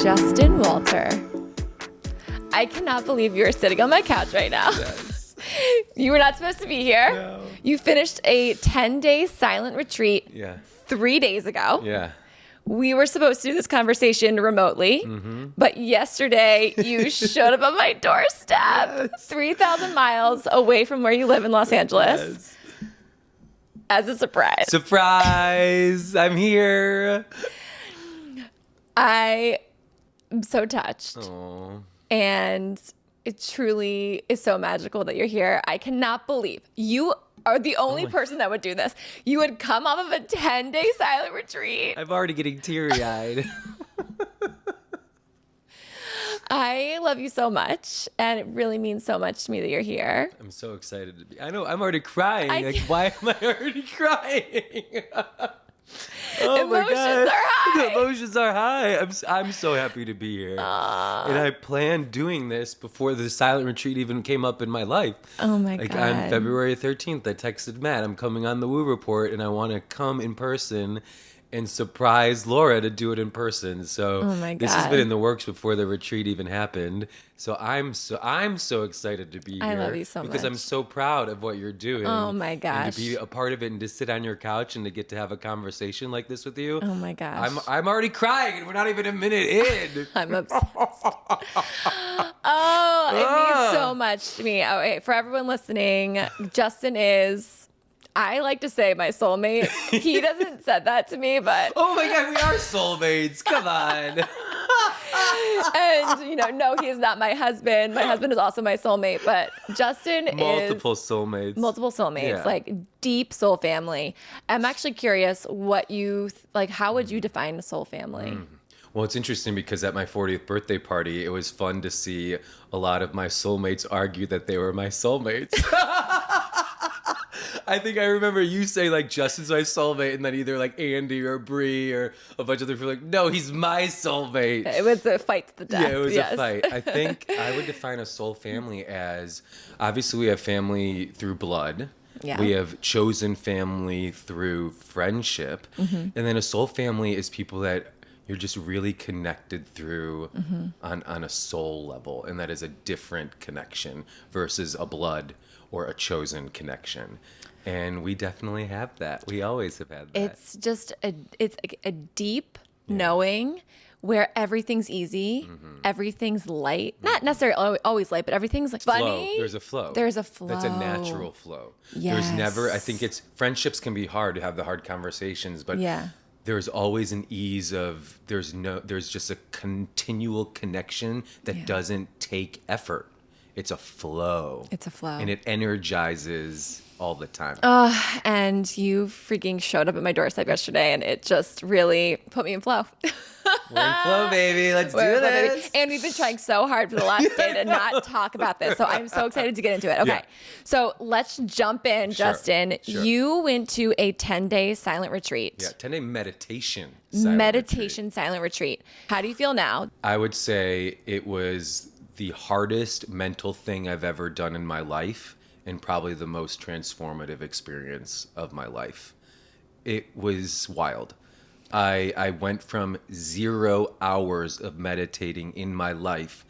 Justin Walter. I cannot believe you're sitting on my couch right now. Yes. You were not supposed to be here. No. You finished a 10-day silent retreat 3 days ago. Yeah. We were supposed to do this conversation remotely, but yesterday you showed up on my doorstep, 3,000 miles away from where you live in Los Angeles, as a surprise. Surprise! I'm here. I am so touched. Oh. And it truly is so magical that you're here. I cannot believe you are the only person that would do this. You would come off of a 10-day silent retreat. I'm already getting teary-eyed. I love you so much, and it really means so much to me that you're here. I'm so excited to be. I know, I'm already crying. Why am I already crying? Oh Emotions my God. are high. The emotions are high. I'm so happy to be here. And I planned doing this before the silent retreat even came up in my life. Oh my God. God. On February 13th, I texted Matt, I'm coming on the Woo Report and I want to come in person and surprise Laura to do it in person. So Oh my this has God. been in the works before the retreat even happened. So I'm so excited to be here. I love you so because I'm much. so proud of what you're doing. Oh my And gosh. to be a part of it and to sit on your couch and to get to have a conversation like this with you. Oh my gosh. I'm already crying and we're not even a minute in. I'm obsessed. Oh, it means so much to me. Okay, for everyone listening, Justin is, I like to say, my soulmate. He doesn't said that to me, but Oh my God, we are soulmates. Come on. and no, he is not my husband. My husband is also my soulmate, but Justin Multiple is soulmates. multiple soulmates, Yeah. like deep soul family. I'm actually curious what you like. How would you define a soul family? Well, it's interesting because at my 40th birthday party, it was fun to see a lot of my soulmates argue that they were my soulmates. I think I remember you saying like Justin's my soulmate, and then either like Andy or Bree or a bunch of other people like, no, he's my soulmate. It was a fight to the death. Yeah, it was yes. a fight. I think I would define a soul family as, obviously we have family through blood. Yeah. We have chosen family through friendship. And then a soul family is people that you're just really connected through on a soul level. And that is a different connection versus a blood or a chosen connection. And we definitely have that. We always have had that. It's just it's a deep knowing where everything's easy, everything's light. Not necessarily always light, but everything's like funny. Flow. There's a flow. There's a flow. That's a natural flow. Yes. There's never, I think friendships can be hard to have the hard conversations, but Yeah. there's always an ease of, there's just a continual connection that doesn't take effort. It's a flow. It's a flow. And it energizes all the time. And you freaking showed up at my doorstep yesterday, and it just really put me in flow. We're in flow, baby. Let's do We're in flow, this. baby. And we've been trying so hard for the last day to not talk about this. So I'm so excited to get into it. Okay. Yeah. So let's jump in, Sure. Justin. Sure. You went to a 10-day silent retreat. Yeah, 10-day meditation. Silent retreat. How do you feel now? I would say it was the hardest mental thing I've ever done in my life and probably the most transformative experience of my life. It was wild. I went from 0 hours of meditating in my life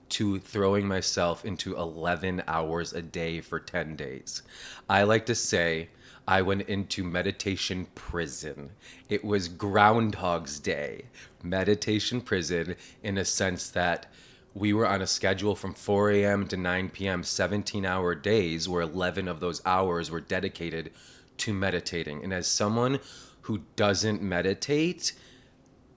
to throwing myself into 11 hours a day for 10 days. I like to say I went into meditation prison. It was Groundhog's Day, meditation prison, in a sense that we were on a schedule from 4 a.m. to 9 p.m., 17-hour days, where 11 of those hours were dedicated to meditating. And as someone who doesn't meditate,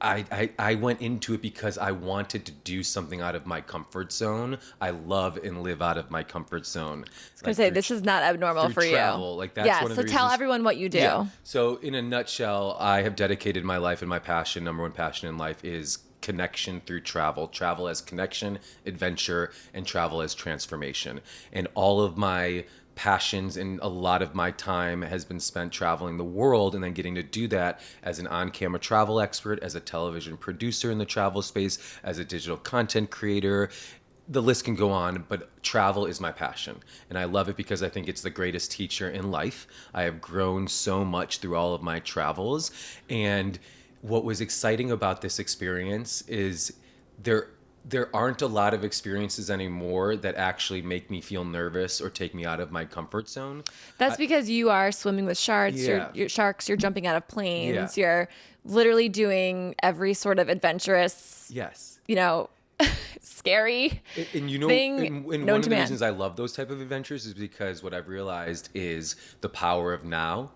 I went into it because I wanted to do something out of my comfort zone. I love and live out of my comfort zone. I was going to say, this is not abnormal for travel. you. Like, that's one of the so tell reasons- everyone what you do. Yeah. So in a nutshell, I have dedicated my life, and my passion, number one passion in life, is connection through travel. Travel as connection, adventure, and travel as transformation. And all of my passions and a lot of my time has been spent traveling the world, and then getting to do that as an on-camera travel expert, as a television producer in the travel space, as a digital content creator. The list can go on, but travel is my passion. And I love it because I think it's the greatest teacher in life. I have grown so much through all of my travels. And what was exciting about this experience is there aren't a lot of experiences anymore that actually make me feel nervous or take me out of my comfort zone. That's because you are swimming with sharks. Yeah. You're sharks. You're jumping out of planes. Yeah. You're literally doing every sort of adventurous, Yes. scary And thing and known one of to the man. reasons I love those type of adventures is because what I've realized is the power of now.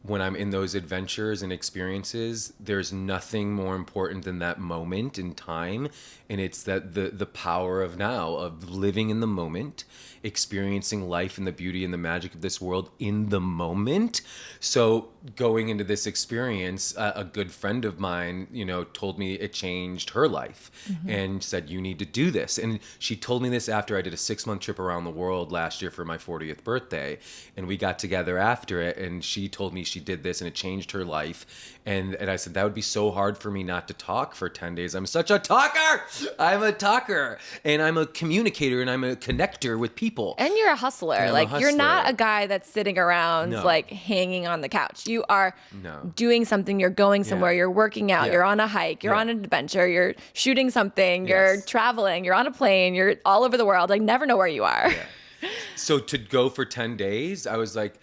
When I'm in those adventures and experiences, there's nothing more important than that moment in time. And it's that the power of now, of living in the moment, experiencing life and the beauty and the magic of this world in the moment. So going into this experience, a good friend of mine, told me it changed her life and said, you need to do this. And she told me this after I did a 6-month trip around the world last year for my 40th birthday. And we got together after it, and she told me she did this and it changed her life. And I said, that would be so hard for me not to talk for 10 days. I'm such a talker. I'm a talker, and I'm a communicator, and I'm a connector with people. And you're a hustler. I'm a Like, you're not hustler. a guy that's sitting around, No. like, hanging on the couch. You are No. doing something. You're going somewhere. Yeah. You're working out. Yeah. You're on a hike. You're Yeah. on an adventure. You're shooting something. You're Yes. traveling. You're on a plane. You're all over the world. I never know where you are. Yeah. So to go for 10 days, I was like,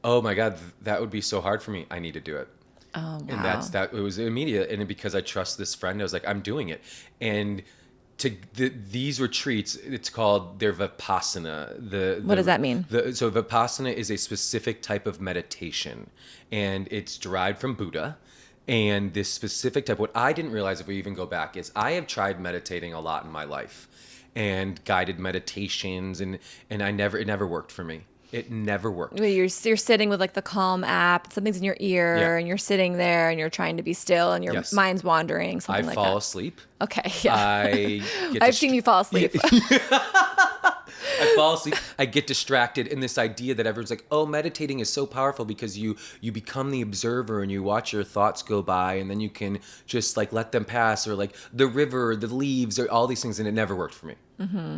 oh my God, that would be so hard for me. I need to do it. Oh, wow. And it was immediate. And because I trust this friend, I was like, I'm doing it. And these retreats, it's called their Vipassana. What does that mean? So Vipassana is a specific type of meditation, and it's derived from Buddha. And this specific type, what I didn't realize, if we even go back, is I have tried meditating a lot in my life, and guided meditations, and it never worked for me. It never worked. Where you're sitting with like the Calm app, something's in your ear, Yeah. and you're sitting there and you're trying to be still, and your Yes. mind's wandering, something I like fall that. asleep. Okay, yeah. Get I've seen you fall asleep. I fall asleep. I get distracted in this idea that everyone's like, oh, meditating is so powerful because you become the observer and you watch your thoughts go by, and then you can just like let them pass, or like the river, the leaves, or all these things. And it never worked for me.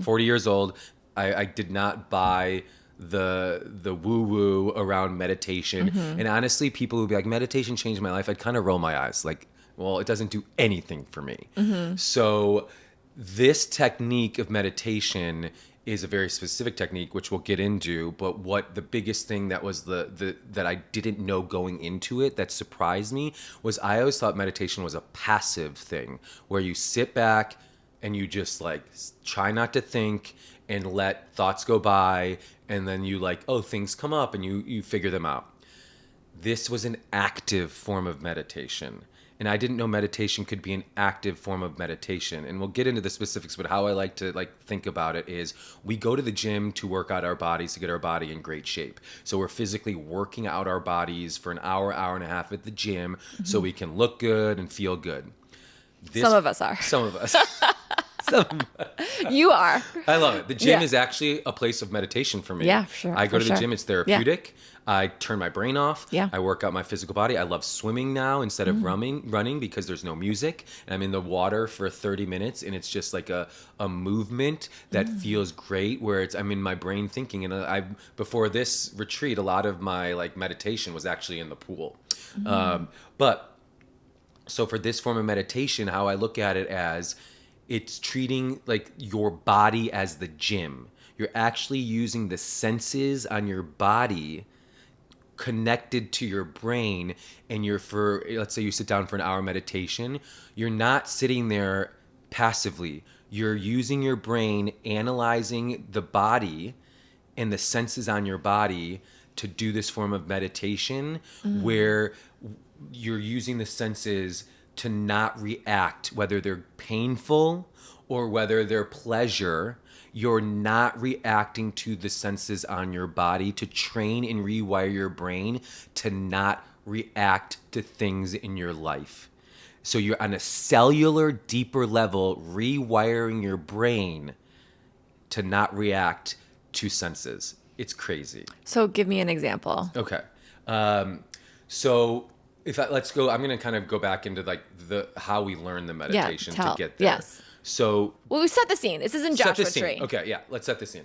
40 years old, I did not buy the woo-woo around meditation. And honestly, people would be like, meditation changed my life. I'd kind of roll my eyes like, well, it doesn't do anything for me. So this technique of meditation is a very specific technique, which we'll get into. But what the biggest thing that was that I didn't know going into it that surprised me was I always thought meditation was a passive thing where you sit back and you just like try not to think and let thoughts go by, and then you like, oh, things come up and you figure them out. This was an active form of meditation. And I didn't know meditation could be an active form of meditation. And we'll get into the specifics, but how I like to think about it is we go to the gym to work out our bodies, to get our body in great shape. So we're physically working out our bodies for an hour, hour and a half at the gym so we can look good and feel good. Some of us are. Some of us. You are. I love it. The gym Yeah. is actually a place of meditation for me. Yeah, sure, I go for to the sure. gym. It's therapeutic. I turn my brain off. Yeah. I work out my physical body. I love swimming now instead of running because there's no music. And I'm in the water for 30 minutes, and it's just like a movement that feels great, where I'm in my brain thinking. And before this retreat, a lot of my like meditation was actually in the pool. But so for this form of meditation, how I look at it as it's treating like your body as the gym. You're actually using the senses on your body connected to your brain, and let's say you sit down for an hour meditation, you're not sitting there passively. You're using your brain, analyzing the body and the senses on your body to do this form of meditation where you're using the senses to not react, whether they're painful or whether they're pleasure. You're not reacting to the senses on your body to train and rewire your brain to not react to things in your life. So you're on a cellular, deeper level, rewiring your brain to not react to senses. It's crazy. So give me an example. Okay. So let's go, I'm going to kind of go back into like how we learn the meditation to get there. Yes. So Well, we set the scene. This isn't set Joshua the scene. Tree. Okay, yeah, let's set the scene.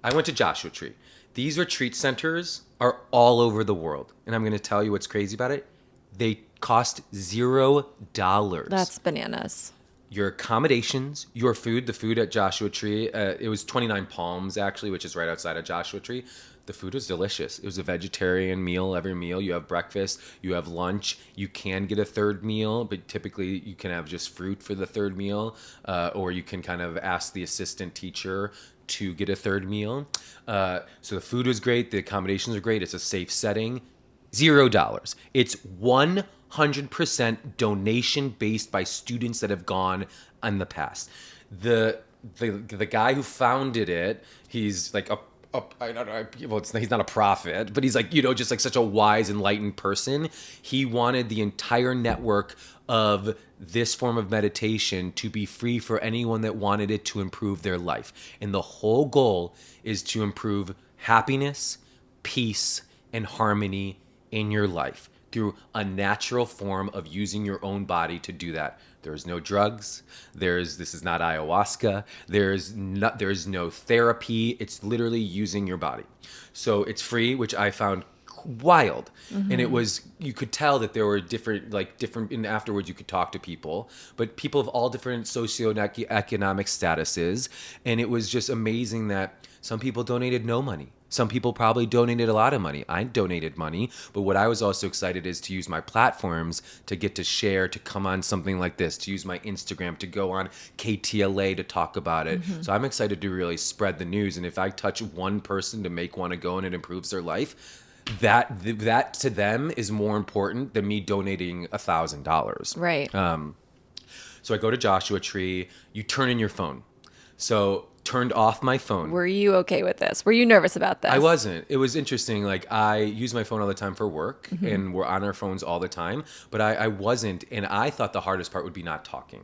I went to Joshua Tree. These retreat centers are all over the world. And I'm going to tell you what's crazy about it. They cost $0. That's bananas. your accommodations, your food. The food at Joshua Tree, it was 29 Palms actually, which is right outside of Joshua Tree. The food was delicious. It was a vegetarian meal. Every meal you have breakfast, you have lunch. You can get a third meal, but typically you can have just fruit for the third meal, or you can kind of ask the assistant teacher to get a third meal. So the food was great. The accommodations are great. It's a safe setting. $0. It's 100% donation based by students that have gone in the past. The guy who founded it, he's like I don't know. Well, he's not a prophet, but he's like, just like such a wise, enlightened person. He wanted the entire network of this form of meditation to be free for anyone that wanted it to improve their life. And the whole goal is to improve happiness, peace, and harmony in your life through a natural form of using your own body to do that. There's no drugs. This is not ayahuasca. There's no therapy. It's literally using your body. So it's free, which I found wild. Mm-hmm. And you could tell that there were different, and afterwards you could talk to people, but people of all different socioeconomic statuses. And it was just amazing that some people donated no money. Some people probably donated a lot of money. I donated money, but what I was also excited is to use my platforms to get to share, to come on something like this, to use my Instagram, to go on KTLA to talk about it. Mm-hmm. So I'm excited to really spread the news. And if I touch one person to make one to go and it improves their life, that to them is more important than me donating $1,000. Right. So I go to Joshua Tree. You turn in your phone. So turned off my phone. Were you okay with this? Were you nervous about this? I wasn't. It was interesting. Like, I use my phone all the time for work, mm-hmm. and we're on our phones all the time, but I wasn't. And I thought the hardest part would be not talking.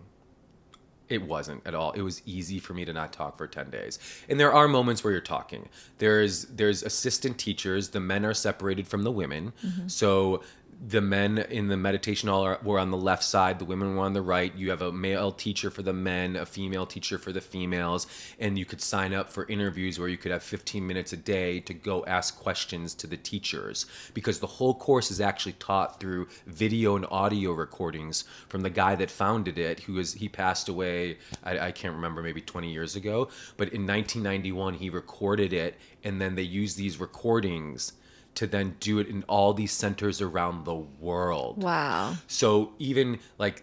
It wasn't at all. It was easy for me to not talk for 10 days. And there are moments where you're talking. There's assistant teachers. The men are separated from the women. Mm-hmm. So the men in the meditation hall were on the left side, the women were on the right. You have a male teacher for the men, a female teacher for the females, and you could sign up for interviews where you could have 15 minutes a day to go ask questions to the teachers, because the whole course is actually taught through video and audio recordings from the guy that founded it, he passed away, I can't remember, maybe 20 years ago, but in 1991 he recorded it, and then they used these recordings to then do it in all these centers around the world. Wow. So even like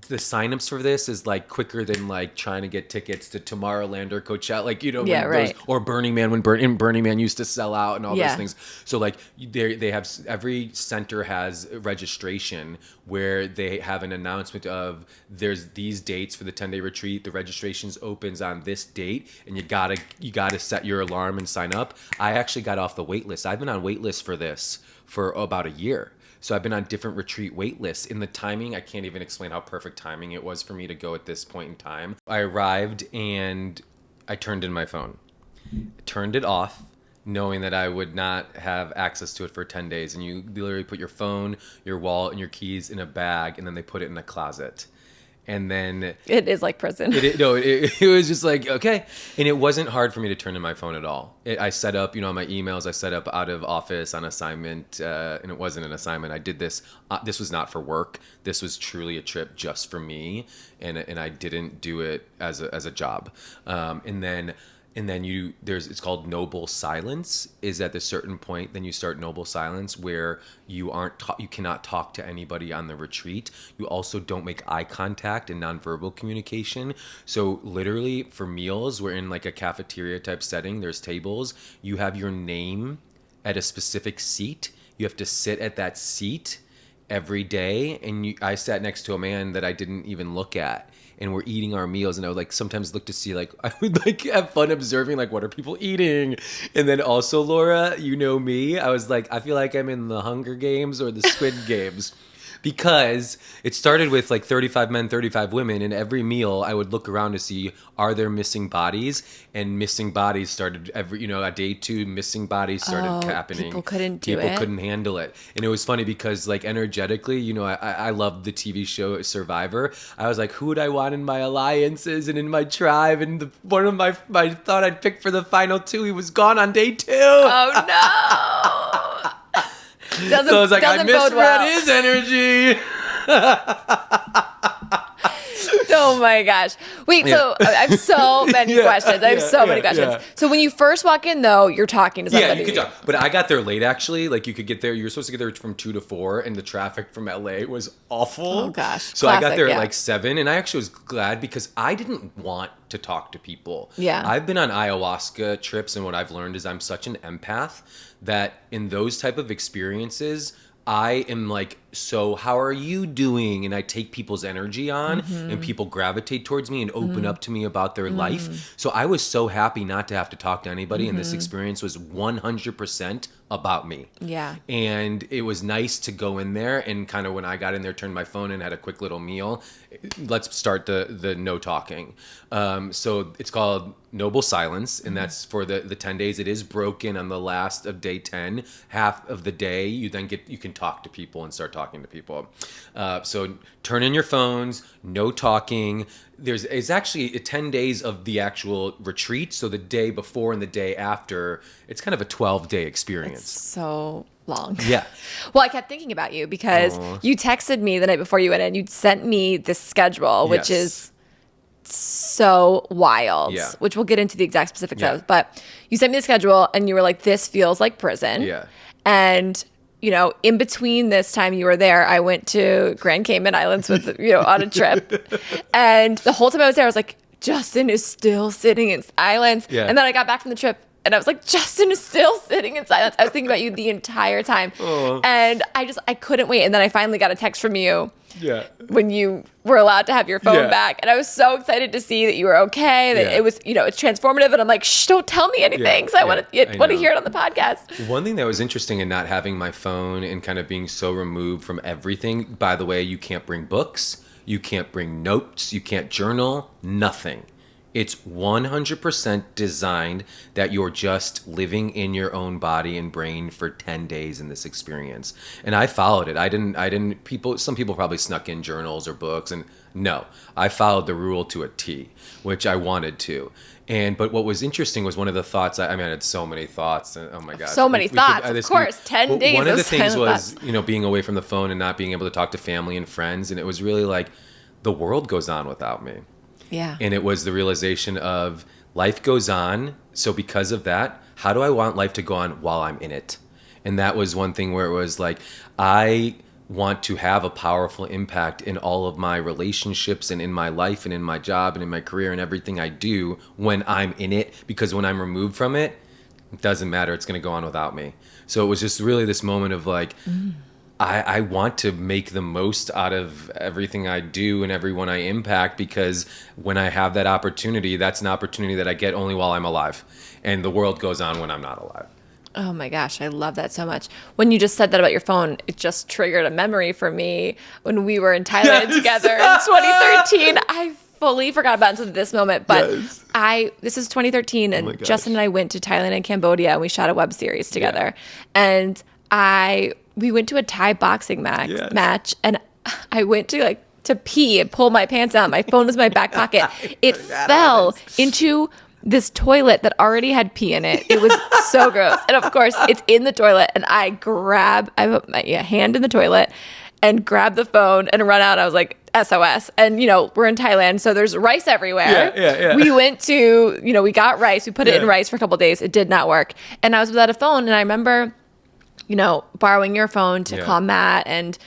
the signups for this is like quicker than like trying to get tickets to Tomorrowland or Coachella, yeah, right. Or Burning Man when Burning Man used to sell out and all those things. So like they have, every center has registration where they have an announcement of there's these dates for the 10-day retreat. The registrations opens on this date, and you gotta set your alarm and sign up. I actually got off the wait list. I've been on wait list for this for about a year. So I've been on different retreat wait lists. In the timing, I can't even explain how perfect timing it was for me to go at this point in time. I arrived and I turned in my phone. Turned it off, knowing that I would not have access to it for 10 days. And you literally put your phone, your wallet, and your keys in a bag, and then they put it in a closet. And then it is like prison. It was just like, okay. And it wasn't hard for me to turn to my phone at all. I set up, on my emails, I set up out of office on assignment, and it wasn't an assignment. I did this. This was not for work. This was truly a trip just for me. And I didn't do it as a job. And then it's called noble silence, is at a certain point, then you start noble silence where you cannot talk to anybody on the retreat. You also don't make eye contact and nonverbal communication. So literally for meals, we're in like a cafeteria type setting. There's tables. You have your name at a specific seat. You have to sit at that seat every day. And I sat next to a man that I didn't even look at. And we're eating our meals, and I would like sometimes look to see, like, I would like have fun observing, like, what are people eating? And then also, Laura, you know me, I was like, I feel like I'm in the Hunger Games or the Squid Games. Because it started with like 35 men, 35 women, and every meal I would look around to see, are there missing bodies? And missing bodies started at day 2, missing bodies started happening. People couldn't do it. People couldn't handle it. And it was funny because like energetically, I loved the TV show Survivor. I was like, who would I want in my alliances and in my tribe? And one of my thought I'd pick for the final 2, he was gone on day 2. Oh no. So I was like, I misread his energy. Oh my gosh. Wait, so I have so many questions. I have so many questions. Yeah. So when you first walk in, though, you're talking to somebody. Yeah, you could talk. But I got there late, actually. Like, you could get there. You were supposed to get there from 2 to 4, and the traffic from LA was awful. Oh, gosh. So I got Classic, there yeah. at like 7, and I actually was glad because I didn't want to talk to people. Yeah. I've been on ayahuasca trips, and what I've learned is I'm such an empath that in those type of experiences, I am like, so how are you doing? And I take people's energy on, and people gravitate towards me and open up to me about their life. So I was so happy not to have to talk to anybody. And this experience was 100% about me. Yeah. And it was nice to go in there and kind of when I got in there, turned my phone and had a quick little meal. Let's start the no talking. So it's called Nobel Silence, and that's for the 10 days. It is broken on the last of day 10. Half of the day, you can talk to people and start talking to people. So turn in your phones, no talking. It's actually 10 days of the actual retreat. So the day before and the day after, it's kind of a 12-day experience. So long. Yeah. Well, I kept thinking about you because you texted me the night before you went in. You'd sent me this schedule, which is so wild, which we'll get into the exact specifics of. But you sent me the schedule and you were like, this feels like prison. Yeah. And, you know, in between this time you were there, I went to Grand Cayman Islands with, you know, on a trip. And the whole time I was there, I was like, Justin is still sitting in silence. Yeah. And then I got back from the trip and I was like, Justin is still sitting in silence. I was thinking about you the entire time. And I couldn't wait. And then I finally got a text from you when you were allowed to have your phone back. And I was so excited to see that you were okay, that it was, you know, it's transformative. And I'm like, shh, don't tell me anything. So I want to hear it on the podcast. One thing that was interesting in not having my phone and kind of being so removed from everything, by the way, you can't bring books, you can't bring notes, you can't journal, nothing. It's 100% designed that you're just living in your own body and brain for 10 days in this experience. And I followed it. Some people probably snuck in journals or books, and no, I followed the rule to a T, which I wanted to. But what was interesting was one of the thoughts, I had so many thoughts, and oh my gosh. So many thoughts, of course, 10 days. One of the things was, you know, being away from the phone and not being able to talk to family and friends, and it was really like, the world goes on without me. Yeah. And it was the realization of life goes on. So because of that, how do I want life to go on while I'm in it? And that was one thing where it was like, I want to have a powerful impact in all of my relationships and in my life and in my job and in my career and everything I do when I'm in it. Because when I'm removed from it, it doesn't matter. It's going to go on without me. So it was just really this moment of like, I want to make the most out of everything I do and everyone I impact, because when I have that opportunity, that's an opportunity that I get only while I'm alive. And the world goes on when I'm not alive. Oh my gosh, I love that so much. When you just said that about your phone, it just triggered a memory for me when we were in Thailand together in 2013. I fully forgot about it until this moment, but this is 2013, and Justin and I went to Thailand and Cambodia, and we shot a web series together. And we went to a Thai boxing match, and I went to pee and pull my pants out. My phone was in my back pocket. It fell into this toilet that already had pee in it. It was so gross. And of course, it's in the toilet, and I put my hand in the toilet and grab the phone and run out. I was like, SOS. And, you know, we're in Thailand, so there's rice everywhere. Yeah. We went to, you know, we got rice. We put it in rice for a couple of days. It did not work. And I was without a phone, and I remember, you know, borrowing your phone to call Matt.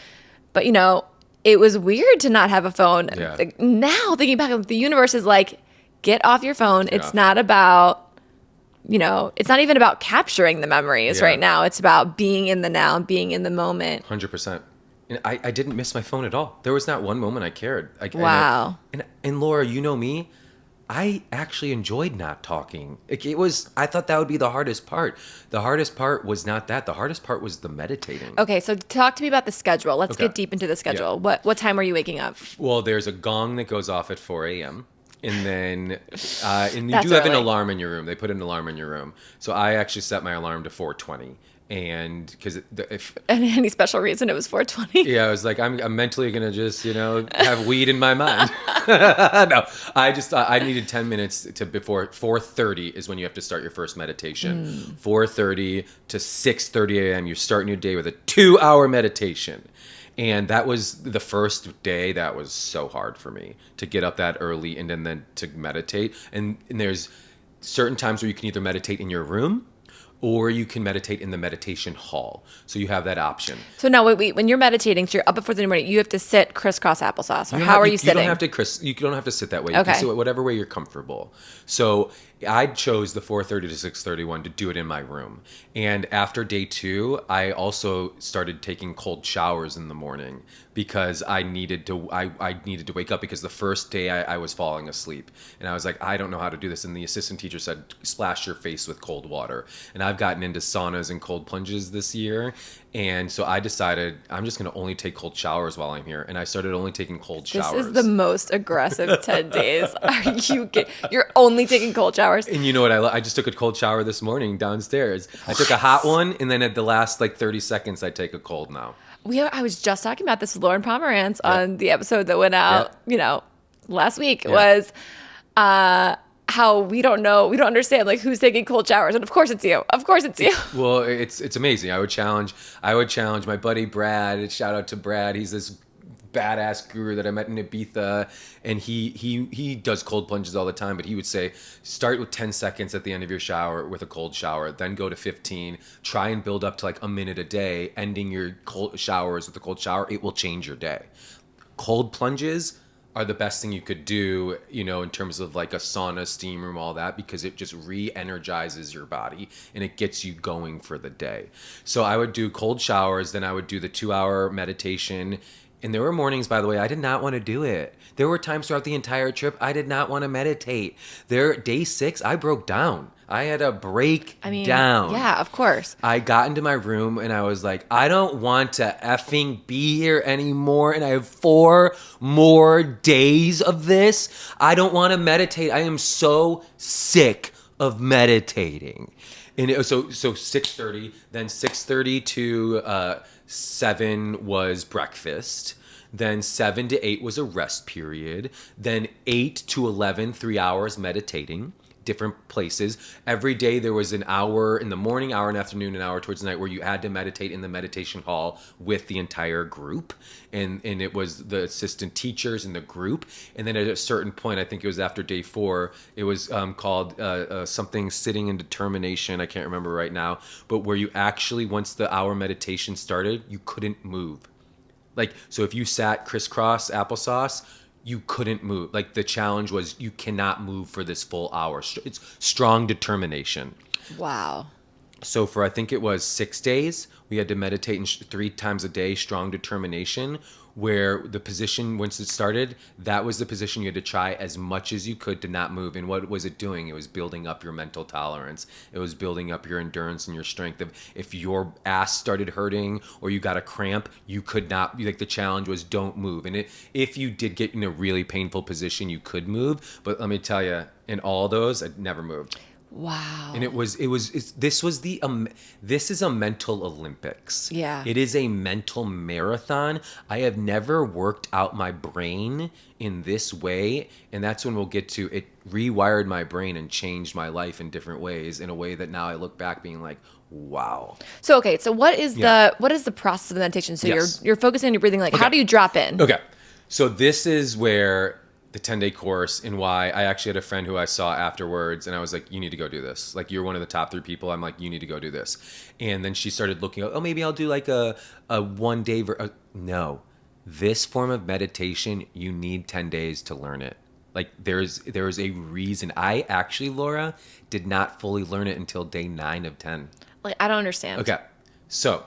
But, you know, it was weird to not have a phone. Yeah. Like, now thinking back, the universe is like, get off your phone. It's not about, you know, it's not even about capturing the memories right now. It's about being in the now and being in the moment. 100%. And I didn't miss my phone at all. There was not one moment I cared. Wow. And Laura, you know me, I actually enjoyed not talking. I thought that would be the hardest part. The hardest part was not that. The hardest part was the meditating. Okay, so talk to me about the schedule. Let's get deep into the schedule. Yeah. What time are you waking up? Well, there's a gong that goes off at 4 a.m. And then and you That's do have an early. alarm in your room. They put an alarm in your room. So I actually set my alarm to 4:20. And because if Any special reason it was 4:20? I was like, I'm mentally gonna just, you know, have weed in my mind. No, I needed 10 minutes before 4:30 is when you have to start your first meditation. 4:30 to 6:30 a.m. You're starting your day with a 2-hour meditation. And that was the first day that was so hard for me to get up that early and then to meditate. And there's certain times where you can either meditate in your room or you can meditate in the meditation hall. So you have that option. So now, wait. When you're meditating, so you're up before the morning, you have to sit crisscross applesauce. Or how are you sitting? You don't have to sit that way. You Okay. can sit whatever way you're comfortable. So I chose the 4:30 to 6:31 to do it in my room. And after day 2, I also started taking cold showers in the morning because I needed to wake up, because the first day I was falling asleep and I was like, I don't know how to do this. And the assistant teacher said, splash your face with cold water. And I've gotten into saunas and cold plunges this year. And so I decided I'm just going to only take cold showers while I'm here. And I started only taking cold showers. This is the most aggressive 10 days. You're only taking cold showers? And you know what? I just took a cold shower this morning downstairs. I took a hot one, and then at the last 30 seconds, I take a cold now. I was just talking about this with Lauren Pomerantz on the episode that went out, last week. It was how we don't understand who's taking cold showers, and of course it's you. Well, it's amazing. I would challenge my buddy Brad. Shout out to Brad. He's this badass guru that I met in Ibiza, and he does cold plunges all the time. But he would say, start with 10 seconds at the end of your shower with a cold shower, then go to 15. Try and build up to a minute a day, ending your cold showers with a cold shower. It will change your day. Cold plunges are the best thing you could do, in terms of a sauna, steam room, all that, because it just re-energizes your body and it gets you going for the day. So I would do cold showers, then I would do the 2-hour meditation. And there were mornings, by the way, I did not want to do it. There were times throughout the entire trip I did not want to meditate. Day 6, I broke down. I had to break down. Yeah, of course. I got into my room and I was like, I don't want to effing be here anymore. And I have 4 more days of this. I don't want to meditate. I am so sick of meditating. And so 6:30, then 6:30 to 7 was breakfast. Then 7 to 8 was a rest period. Then 8 to 11, 3 hours meditating, different places. Every day there was an hour in the morning, hour in the afternoon, an hour towards the night where you had to meditate in the meditation hall with the entire group. And it was the assistant teachers in the group. And then at a certain point, I think it was after day 4, it was called something sitting in determination. I can't remember right now. But where you actually, once the hour meditation started, you couldn't move. So if you sat crisscross applesauce, you couldn't move. The challenge was you cannot move for this full hour. It's strong determination. Wow. So for, I think it was 6 days, we had to meditate 3 times a day, strong determination, where the position, once it started, that was the position you had to try as much as you could to not move. And what was it doing? It was building up your mental tolerance. It was building up your endurance and your strength. If your ass started hurting or you got a cramp, you could not, the challenge was don't move. And if you did get in a really painful position, you could move. But let me tell you, in all those, I never moved. Wow. And this is a mental Olympics. Yeah. It is a mental marathon. I have never worked out my brain in this way. And that's when we'll get to it. Rewired my brain and changed my life in different ways, in a way that now I look back being like, wow. So, okay. So what is the process of meditation? So you're focusing on your breathing. How do you drop in? Okay. So this is where the 10-day course, and why I actually had a friend who I saw afterwards, and I was like, you need to go do this. You're one of the top 3 people. I'm like, you need to go do this. And then she started looking, maybe I'll do a 1 day. No, this form of meditation, you need 10 days to learn it. There's a reason. I actually, Laura, did not fully learn it until day 9 of 10. I don't understand. Okay. So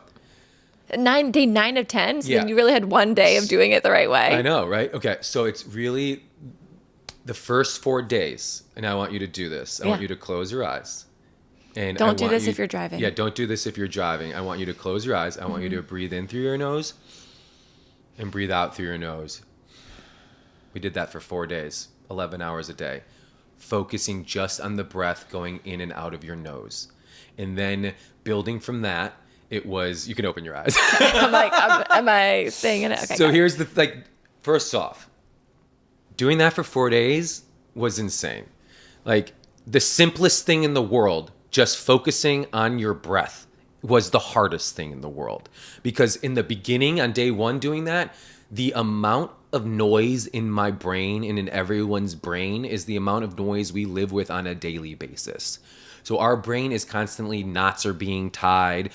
day 9 of 10? So yeah. then you really had 1 day of doing it the right way. I know, right? Okay. So it's really the first 4 days, and I want you to do this. I want you to close your eyes. And don't do this if you're driving. Yeah, don't do this if you're driving. I want you to close your eyes. I want you to breathe in through your nose and breathe out through your nose. We did that for 4 days, 11 hours a day, focusing just on the breath going in and out of your nose. And then building from that, it was, you can open your eyes. I'm like, am I staying in it? Okay. So here's first off, doing that for 4 days was insane. The simplest thing in the world, just focusing on your breath was the hardest thing in the world. Because in the beginning, on day one doing that, the amount of noise in my brain and in everyone's brain is the amount of noise we live with on a daily basis. So our brain is constantly, knots are being tied,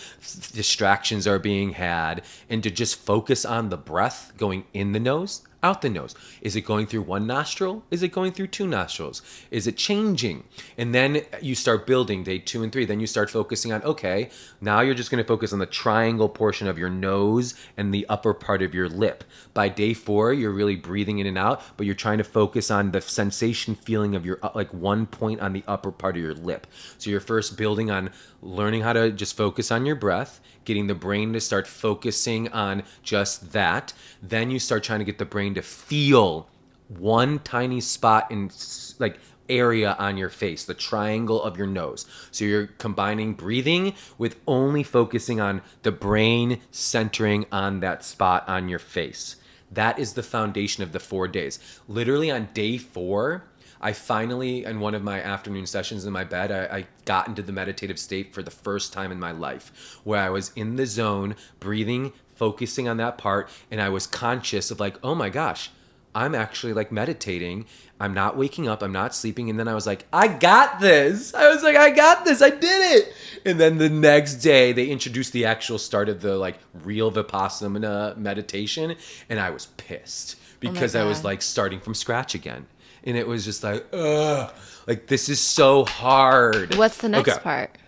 distractions are being had, and to just focus on the breath going in the nose, out the nose. Is it going through one nostril? Is it going through two nostrils? Is it changing? And then you start building day 2 and 3. Then you start focusing on, okay, now you're just going to focus on the triangle portion of your nose and the upper part of your lip. By day 4, you're really breathing in and out, but you're trying to focus on the sensation feeling of your, like one point on the upper part of your lip. So you're first building on learning how to just focus on your breath, getting the brain to start focusing on just that. Then you start trying to get the brain to feel one tiny spot in like area on your face, the triangle of your nose. So you're combining breathing with only focusing on the brain centering on that spot on your face. That is the foundation of the 4 days. Literally on day 4, I finally, in one of my afternoon sessions in my bed, I got into the meditative state for the first time in my life, where I was in the zone, breathing, focusing on that part, and I was conscious of like, oh my gosh, I'm actually like meditating. I'm not waking up, I'm not sleeping. And then I was like, I got this. I was like, I got this, I did it. And then the next day they introduced the actual start of the like real Vipassana meditation. And I was pissed because I was like starting from scratch again. And it was just like, ugh, like this is so hard. What's the next part?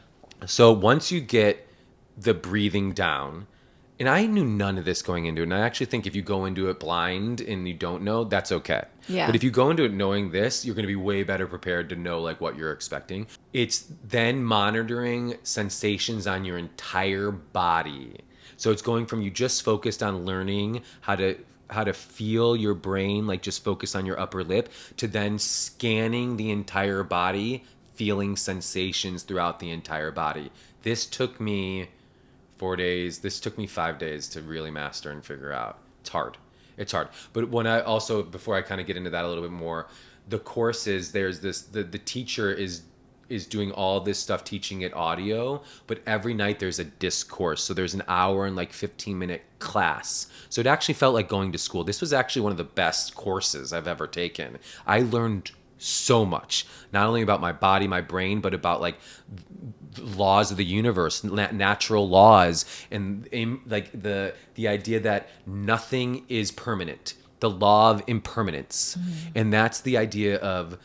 So once you get the breathing down, and I knew none of this going into it. And I actually think if you go into it blind and you don't know, that's okay. Yeah. But if you go into it knowing this, you're going to be way better prepared to know like what you're expecting. It's then monitoring sensations on your entire body. So it's going from you just focused on learning how to feel your brain, like just focus on your upper lip, to then scanning the entire body, feeling sensations throughout the entire body. This took me 4 days. This took me 5 days to really master and figure out. It's hard. It's hard. But when I also, before I kind of get into that a little bit more, the courses, there's this, the teacher is doing all this stuff, teaching it audio, but every night there's a discourse. So there's an hour and like 15-minute class. So it actually felt like going to school. This was actually one of the best courses I've ever taken. I learned so much, not only about my body, my brain, but about like laws of the universe, natural laws, and like the idea that nothing is permanent, the law of impermanence. And that's the idea of,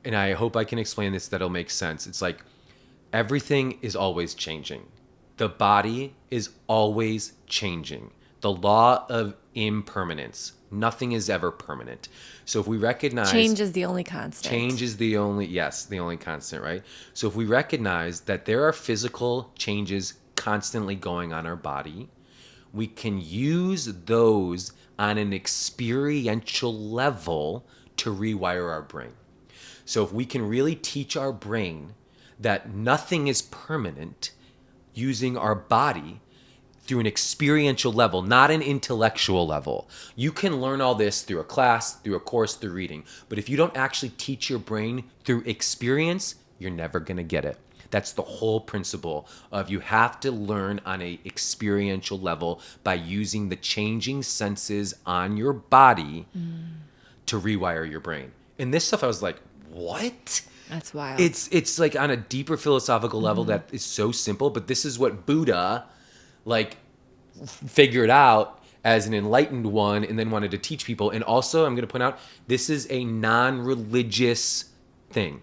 and I hope I can explain this, that'll make sense. It's like everything is always changing. The body is always changing. The law of impermanence. Nothing is ever permanent. So if we recognize... Change is the only constant. Change is the only constant, right? So if we recognize that there are physical changes constantly going on our body, we can use those on an experiential level to rewire our brain. So if we can really teach our brain that nothing is permanent using our body through an experiential level, not an intellectual level. You can learn all this through a class, through a course, through reading. But if you don't actually teach your brain through experience, you're never going to get it. That's the whole principle of you have to learn on a experiential level by using the changing senses on your body to rewire your brain. And this stuff, I was like, what? That's wild. It's like on a deeper philosophical level that is so simple, but this is what Buddha like figured out as an enlightened one and then wanted to teach people. And also, I'm going to point out, this is a non-religious thing.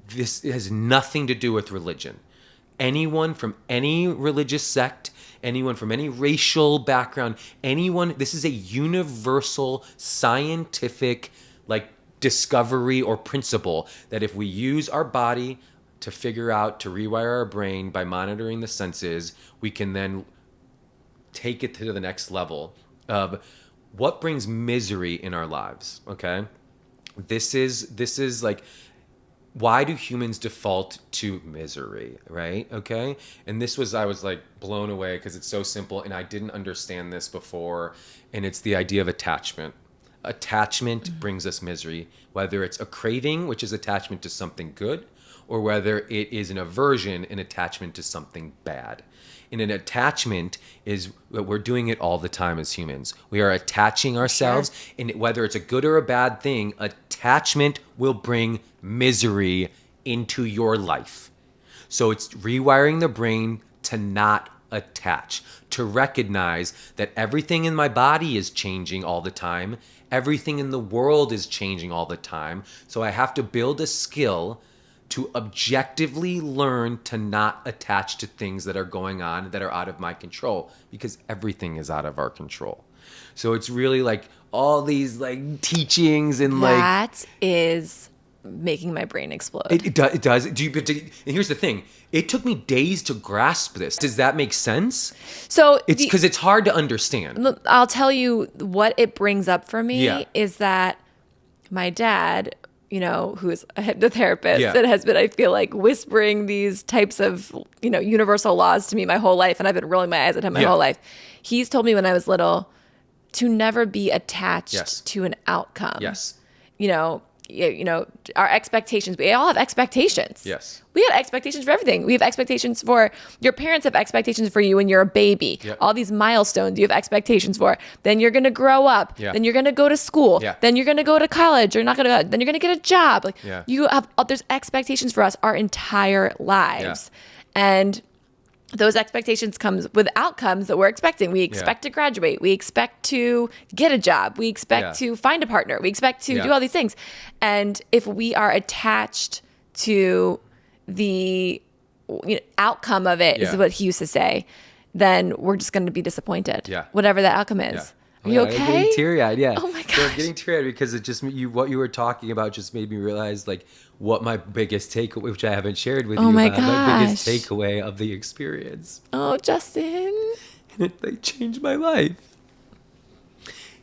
This has nothing to do with religion. Anyone from any religious sect, anyone from any racial background, this is a universal scientific like discovery or principle that if we use our body to figure out, to rewire our brain by monitoring the senses, we can then take it to the next level of what brings misery in our lives, okay? This is like, why do humans default to misery, right? Okay? And I was like blown away because it's so simple and I didn't understand this before, and it's the idea of attachment. Attachment brings us misery, whether it's a craving, which is attachment to something good, or whether it is an aversion, an attachment to something bad. And an attachment is, we're doing it all the time as humans. We are attaching ourselves, and whether it's a good or a bad thing, attachment will bring misery into your life. So it's rewiring the brain to not attach, to recognize that everything in my body is changing all the time. Everything in the world is changing all the time. So I have to build a skill to objectively learn to not attach to things that are going on that are out of my control, because everything is out of our control. So it's really like all these like teachings and That is making my brain explode. It does. And here's the thing. It took me days to grasp this. Does that make sense? So It's because it's hard to understand. look, I'll tell you what it brings up for me Yeah. is that my dad, who's a hypnotherapist Yeah. that has been, I feel like, whispering these types of, universal laws to me my whole life. And I've been rolling my eyes at him my Yeah. whole life. He's told me when I was little to never be attached Yes. to an outcome. Yes. Our expectations, we all have expectations. Yes. We have expectations for everything. We have expectations for, your parents have expectations for you when you're a baby. Yep. All these milestones you have expectations for. Then you're going to grow up. Yeah. Then you're going to go to school. Yeah. Then you're going to go to college. You're not going to go. Then you're going to get a job. Like Yeah. there's expectations for us our entire lives. And those expectations comes with outcomes that we're expecting. We expect to graduate. We expect to get a job. We expect to find a partner. We expect to do all these things. And if we are attached to the outcome of it, is what he used to say, then we're just going to be disappointed. Yeah. Whatever that outcome is. Yeah. Are you I'm okay? getting teary-eyed, yeah. Oh my So I'm gosh. getting teary-eyed because it just what you were talking about just made me realize like what my biggest takeaway, which I haven't shared with you, my my biggest gosh. takeaway of the experience. Oh, Justin. And it like changed my life.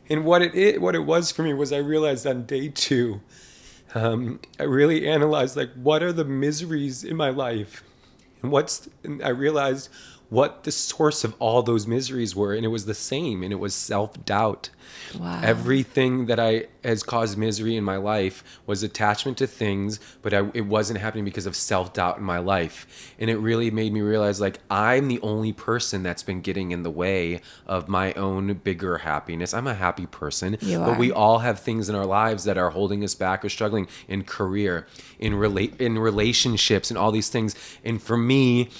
And what it was for me was I realized on day 2, I really analyzed like what are the miseries in my life, and I realized what the source of all those miseries were, and it was the same, and it was self-doubt. Wow. Everything that has caused misery in my life was attachment to things, but it wasn't happening because of self-doubt in my life. And it really made me realize like I'm the only person that's been getting in the way of my own bigger happiness. I'm a happy person, but we all have things in our lives that are holding us back or struggling in career, in relationships, and all these things. And for me,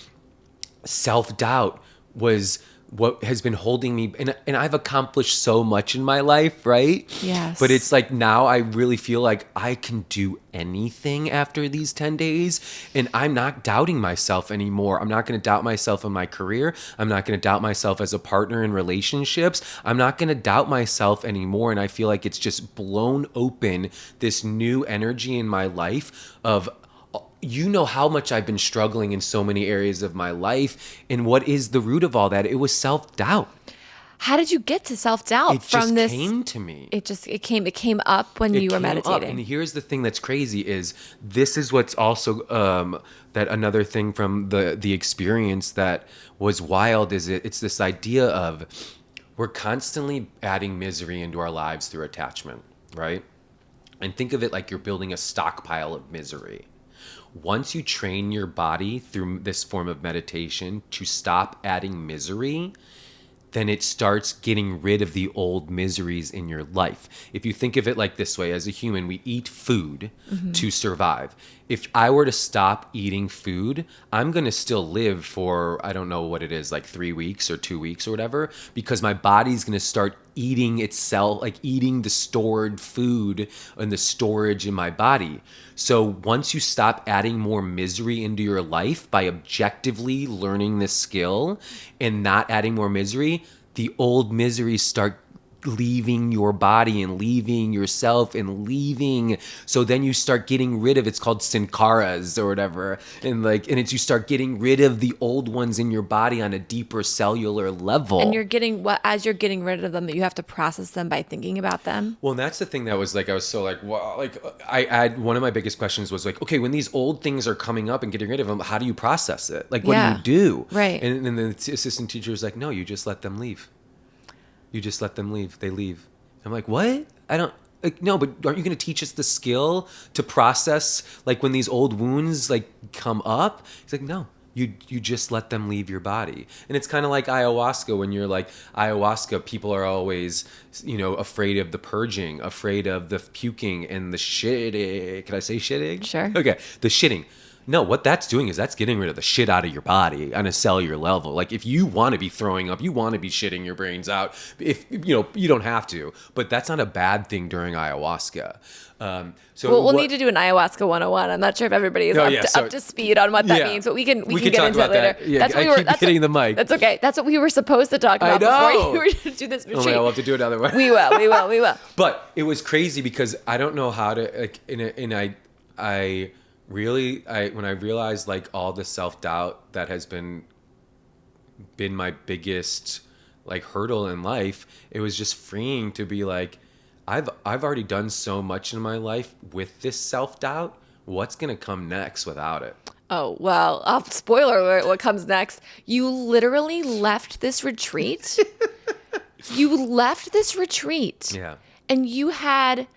self-doubt was what has been holding me, and I've accomplished so much in my life, right? Yes. But it's like now I really feel like I can do anything after these 10 days, and I'm not doubting myself anymore. I'm not going to doubt myself in my career. I'm not going to doubt myself as a partner in relationships. I'm not going to doubt myself anymore, and I feel like it's just blown open this new energy in my life of, you know how much I've been struggling in so many areas of my life. And what is the root of all that? It was self-doubt. How did you get to self-doubt It from just this? came to me. It came up when you were Came up. meditating. And here's the thing that's crazy is this is what's also that another thing from the experience that was wild is it's this idea of we're constantly adding misery into our lives through attachment, right? And think of it like you're building a stockpile of misery. Once you train your body through this form of meditation to stop adding misery, then it starts getting rid of the old miseries in your life. If you think of it like this way, as a human, we eat food to survive. If I were to stop eating food, I'm going to still live for, I don't know what it is, like 3 weeks or 2 weeks or whatever, because my body's going to start eating itself, like eating the stored food and the storage in my body. So once you stop adding more misery into your life by objectively learning this skill and not adding more misery, the old miseries start leaving your body and leaving yourself and leaving. So then you start getting rid of, it's called sankaras or whatever. And it's you start getting rid of the old ones in your body on a deeper cellular level. And as you're getting rid of them, you have to process them by thinking about them. Well, and that's the thing that was like, I was so like, wow, like I had one of my biggest questions was like, okay, when these old things are coming up and getting rid of them, how do you process it? Like, what do you do? Right. And then the assistant teacher was like, no, you just let them leave. You just let them leave. They leave. I'm like, what? Like, no, but aren't you going to teach us the skill to process, like, when these old wounds, like, come up? He's like, no. You just let them leave your body. And it's kind of like ayahuasca. When you're like, ayahuasca, people are always, afraid of the purging, afraid of the puking and the shitting. Can I say shitting? Sure. Okay. The shitting. No, what that's doing is that's getting rid of the shit out of your body on a cellular level. Like, if you want to be throwing up, you want to be shitting your brains out, if you don't have to, but that's not a bad thing during ayahuasca. We'll need to do an ayahuasca 101. I'm not sure if everybody is up to speed on what that means, but we can get talk into that later. That. Yeah, that's hitting the mic. That's okay. That's what we were supposed to talk about before you were to do this retreat. Oh my God, we'll have to do it another way. We will. But it was crazy because I don't know how to, when I realized, like, all the self-doubt that has been my biggest, like, hurdle in life, it was just freeing to be like, I've already done so much in my life with this self-doubt. What's going to come next without it? Oh, well, spoiler alert, what comes next. You literally left this retreat. Yeah. And you had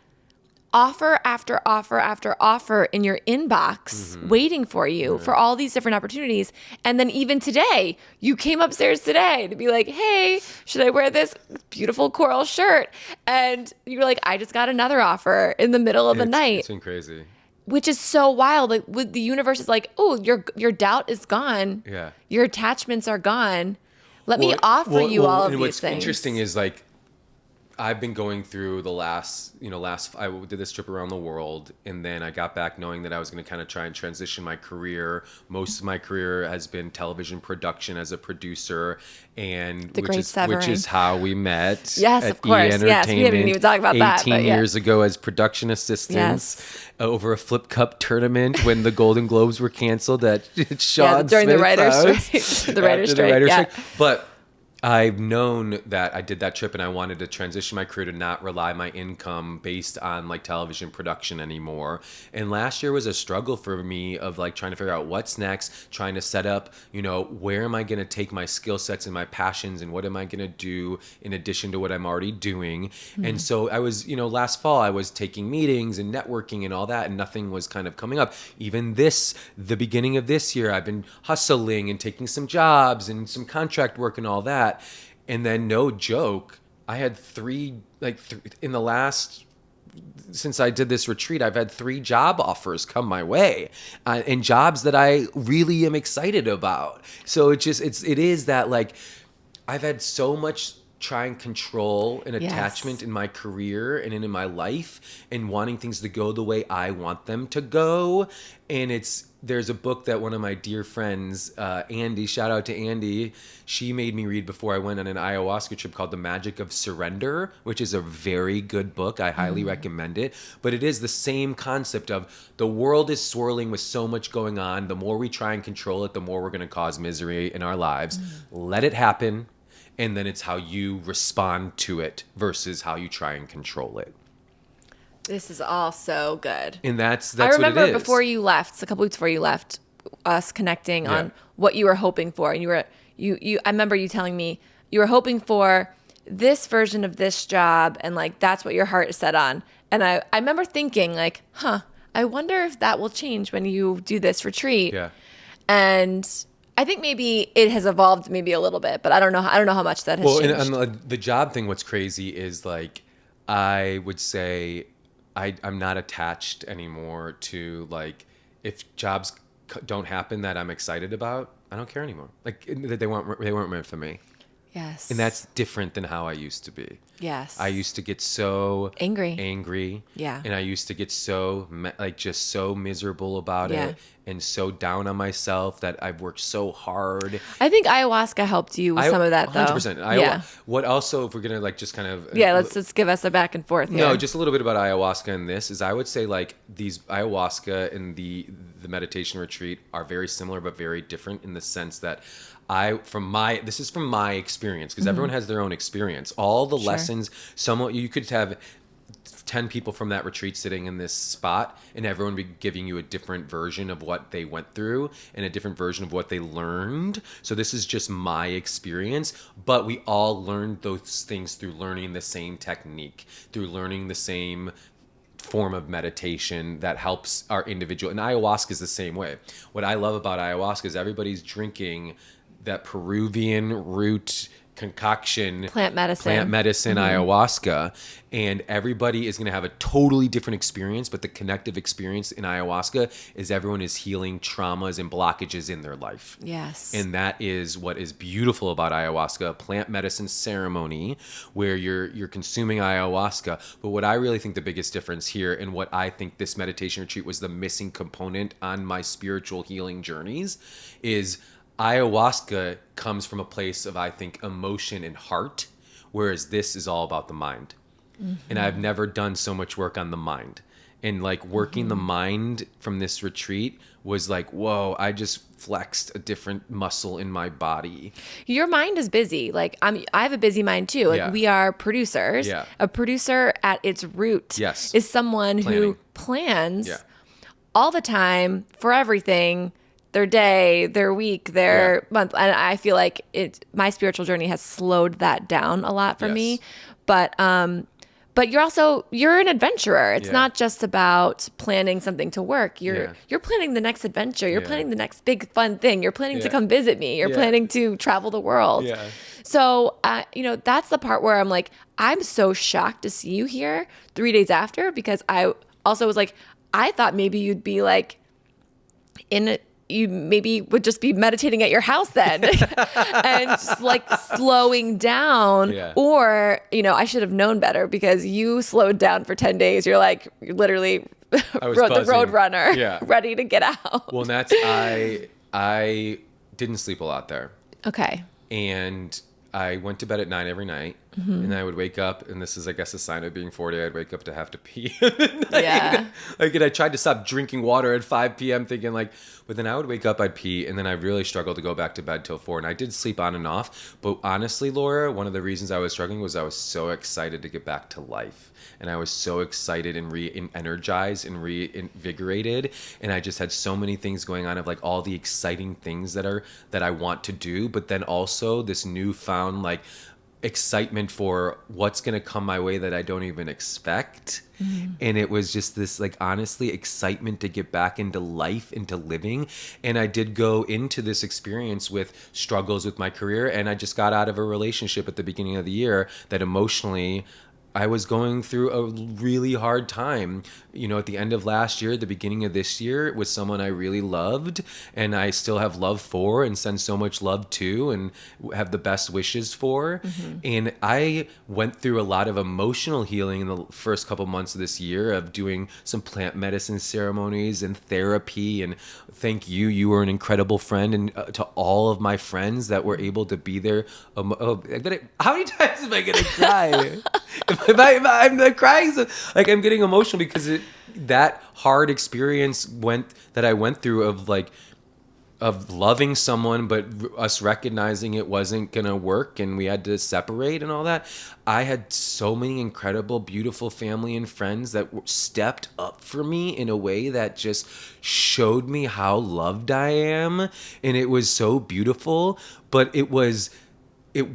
offer after offer after offer in your inbox waiting for you for all these different opportunities. And then even today, you came upstairs today to be like, hey, should I wear this beautiful coral shirt? And you were like, I just got another offer in the middle of the night. It's been crazy. Which is so wild. Like, with the universe is like, oh, your doubt is gone. Yeah. Your attachments are gone. Let me offer you all of these what's things. What's interesting is, like, I've been going through the I did this trip around the world, and then I got back knowing that I was going to kind of try and transition my career. Most of my career has been television production as a producer, and which is how we met. Yes, at of course. E! Yes, we haven't even talked about that. 18 years ago as production assistants over a flip cup tournament when the Golden Globes were canceled at Sean during Smith's the writer's house. strike. The writer's strike. But I've known that I did that trip and I wanted to transition my career to not rely my income based on, like, television production anymore. And last year was a struggle for me of, like, trying to figure out what's next, trying to set up, where am I going to take my skill sets and my passions, and what am I going to do in addition to what I'm already doing. And so I was, last fall I was taking meetings and networking and all that, and nothing was kind of coming up. Even the beginning of this year, I've been hustling and taking some jobs and some contract work and all that. And then, no joke, I had since I did this retreat, I've had 3 job offers come my way, and jobs that I really am excited about. So it is that, like, I've had so much try and control and attachment in my career and in my life, and wanting things to go the way I want them to go. And there's a book that one of my dear friends, Andy, shout out to Andy, she made me read before I went on an ayahuasca trip, called The Magic of Surrender, which is a very good book. I highly recommend it. But it is the same concept of the world is swirling with so much going on. The more we try and control it, the more we're going to cause misery in our lives. Let it happen. And then it's how you respond to it versus how you try and control it. This is all so good. And that's I remember what it is. Before you left, a couple weeks before you left, us connecting on what you were hoping for. And I remember you telling me you were hoping for this version of this job, and, like, that's what your heart is set on. And I remember thinking, like, I wonder if that will change when you do this retreat. Yeah. And I think maybe it has evolved maybe a little bit, but I don't know how much that has changed. Well, and the job thing, what's crazy is, like, I would say I'm not attached anymore to, like, if jobs don't happen that I'm excited about, I don't care anymore. Like, they weren't meant for me. Yes. And that's different than how I used to be. Yes. I used to get so angry. Yeah. And I used to get so, like, just so miserable about it, and so down on myself that I've worked so hard. I think ayahuasca helped you with some of that, though. 100%. What also, if we're going to, like, just kind of... let's give us a back and forth here. No, just a little bit about ayahuasca and this is, I would say, like, these ayahuasca and the meditation retreat are very similar but very different in the sense that this is from my experience, because everyone has their own experience. All the lessons, you could have 10 people from that retreat sitting in this spot, and everyone be giving you a different version of what they went through and a different version of what they learned. So this is just my experience, but we all learned those things through learning the same technique, through learning the same form of meditation that helps our individual. And ayahuasca is the same way. What I love about ayahuasca is everybody's drinking that Peruvian root concoction, plant medicine, ayahuasca, and everybody is going to have a totally different experience, but the connective experience in ayahuasca is everyone is healing traumas and blockages in their life. Yes. And that is what is beautiful about ayahuasca, a plant medicine ceremony where you're consuming ayahuasca. But what I really think the biggest difference here, and what I think this meditation retreat was the missing component on my spiritual healing journeys, is ayahuasca comes from a place of, I think, emotion and heart, whereas this is all about the mind. Mm-hmm. And I've never done so much work on the mind. And like working the mind from this retreat was like, whoa, I just flexed a different muscle in my body. Your mind is busy. Like I have a busy mind too. Like we are producers. Yeah. A producer at its root is someone who plans all the time for everything. Their day, their week, their month. And I feel like my spiritual journey has slowed that down a lot for me. But you're an adventurer. It's not just about planning something to work. You're planning the next adventure. You're planning the next big fun thing. You're planning to come visit me. You're planning to travel the world. Yeah. So, that's the part where I'm like, I'm so shocked to see you here 3 days after, because I also was like, I thought maybe you'd be like you maybe would just be meditating at your house then and just like slowing down or, I should have known better, because you slowed down for 10 days. You're like, literally the road runner ready to get out. Well, and that's, I didn't sleep a lot there. Okay. And I went to bed at 9 every night, and I would wake up, and this is, I guess, a sign of being 40. I'd wake up to have to pee. And I tried to stop drinking water at 5 p.m. thinking but then I would wake up, I'd pee, and then I really struggled to go back to bed till 4. And I did sleep on and off. But honestly, Laura, one of the reasons I was struggling was I was so excited to get back to life. And I was so excited and re-energized and reinvigorated. And I just had so many things going on of like all the exciting things that I want to do. But then also this newfound excitement for what's going to come my way that I don't even expect. And it was just this honestly excitement to get back into life, into living. And I did go into this experience with struggles with my career, and I just got out of a relationship at the beginning of the year that emotionally I was going through a really hard time, at the end of last year, the beginning of this year, with someone I really loved, and I still have love for and send so much love to and have the best wishes for. And I went through a lot of emotional healing in the first couple months of this year of doing some plant medicine ceremonies and therapy. And thank you. You were an incredible friend. And to all of my friends that were able to be there. How many times am I going to cry? I'm not crying, so I'm getting emotional because that hard experience that I went through of loving someone, but us recognizing it wasn't gonna work and we had to separate and all that. I had so many incredible, beautiful family and friends that stepped up for me in a way that just showed me how loved I am, and it was so beautiful. But it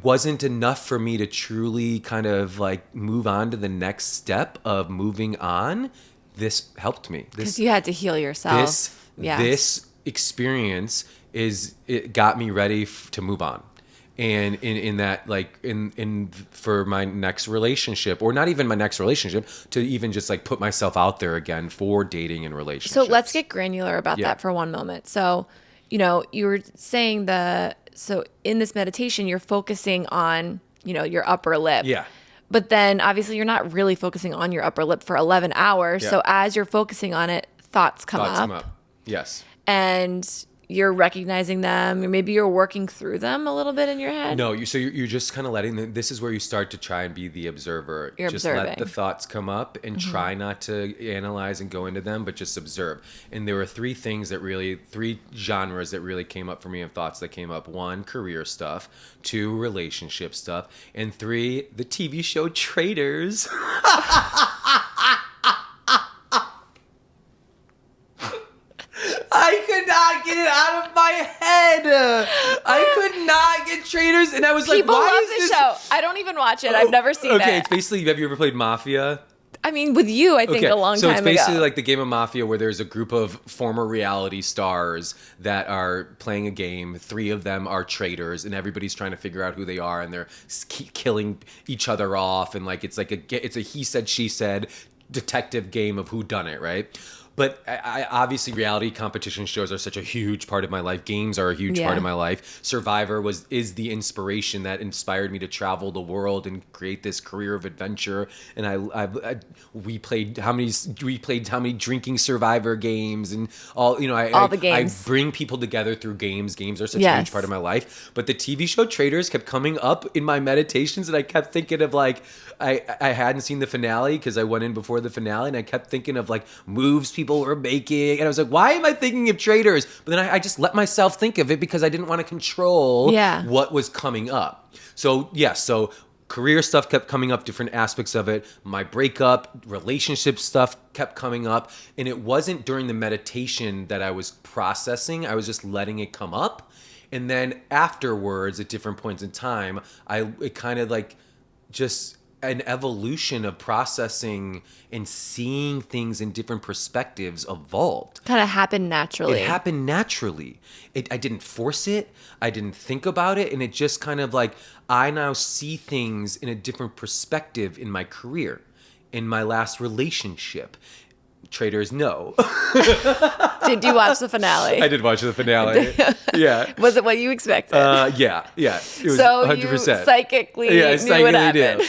wasn't enough for me to truly kind of move on to the next step of moving on. This helped me. Because you had to heal yourself. This experience it got me ready to move on. And in that, for my next relationship, or not even my next relationship, to even just put myself out there again for dating and relationships. So let's get granular about that for one moment. So, you were saying so in this meditation, you're focusing on, your upper lip. Yeah. But then obviously you're not really focusing on your upper lip for 11 hours. Yeah. So as you're focusing on it, thoughts come up. Yes. And you're recognizing them, or maybe you're working through them a little bit in your head. No, you're just kind of letting them. This is where you start to try and be the observer. You're just observing. Let the thoughts come up and try not to analyze and go into them, but just observe. And there were three genres that really came up for me of thoughts that came up. 1, career stuff. 2, relationship stuff. And 3, the TV show Traitors. could not get it out of my head. I could not get Traitors, and I was like, People why love is this this show. I don't even watch it. I've never seen it. Okay, it's basically, have you ever played Mafia? I mean, with you, I think a long time so ago. it's basically like the game of Mafia where there's a group of former reality stars that are playing a game. 3 of them are traitors, and everybody's trying to figure out who they are, and they're killing each other off, and like it's a he said she said detective game of who done it, right? But I obviously reality competition shows are such a huge part of my life. Games are a huge part of my life. Survivor is the inspiration that inspired me to travel the world and create this career of adventure. And we played how many drinking Survivor games and all the games. I bring people together through games. Games are such a huge part of my life. But the TV show Traitors kept coming up in my meditations, and I kept thinking of like I hadn't seen the finale because I went in before the finale, and I kept thinking of like moves people were making, and I was like, why am I thinking of Traitors? But then I just let myself think of it because I didn't want to control what was coming up. So so career stuff kept coming up, different aspects of it. My breakup, relationship stuff kept coming up, and it wasn't during the meditation that I was processing. I was just letting it come up, and then afterwards, at different points in time, it kind of like just an evolution of processing and seeing things in different perspectives evolved. Kind of happened naturally. It happened naturally. I didn't force it. I didn't think about it. And it just kind of like, I now see things in a different perspective in my career, in my last relationship. Traitors, no. Did you watch the finale? I did watch the finale. Yeah. Was it what you expected? Yeah. It was so 100%. You psychically knew what happened.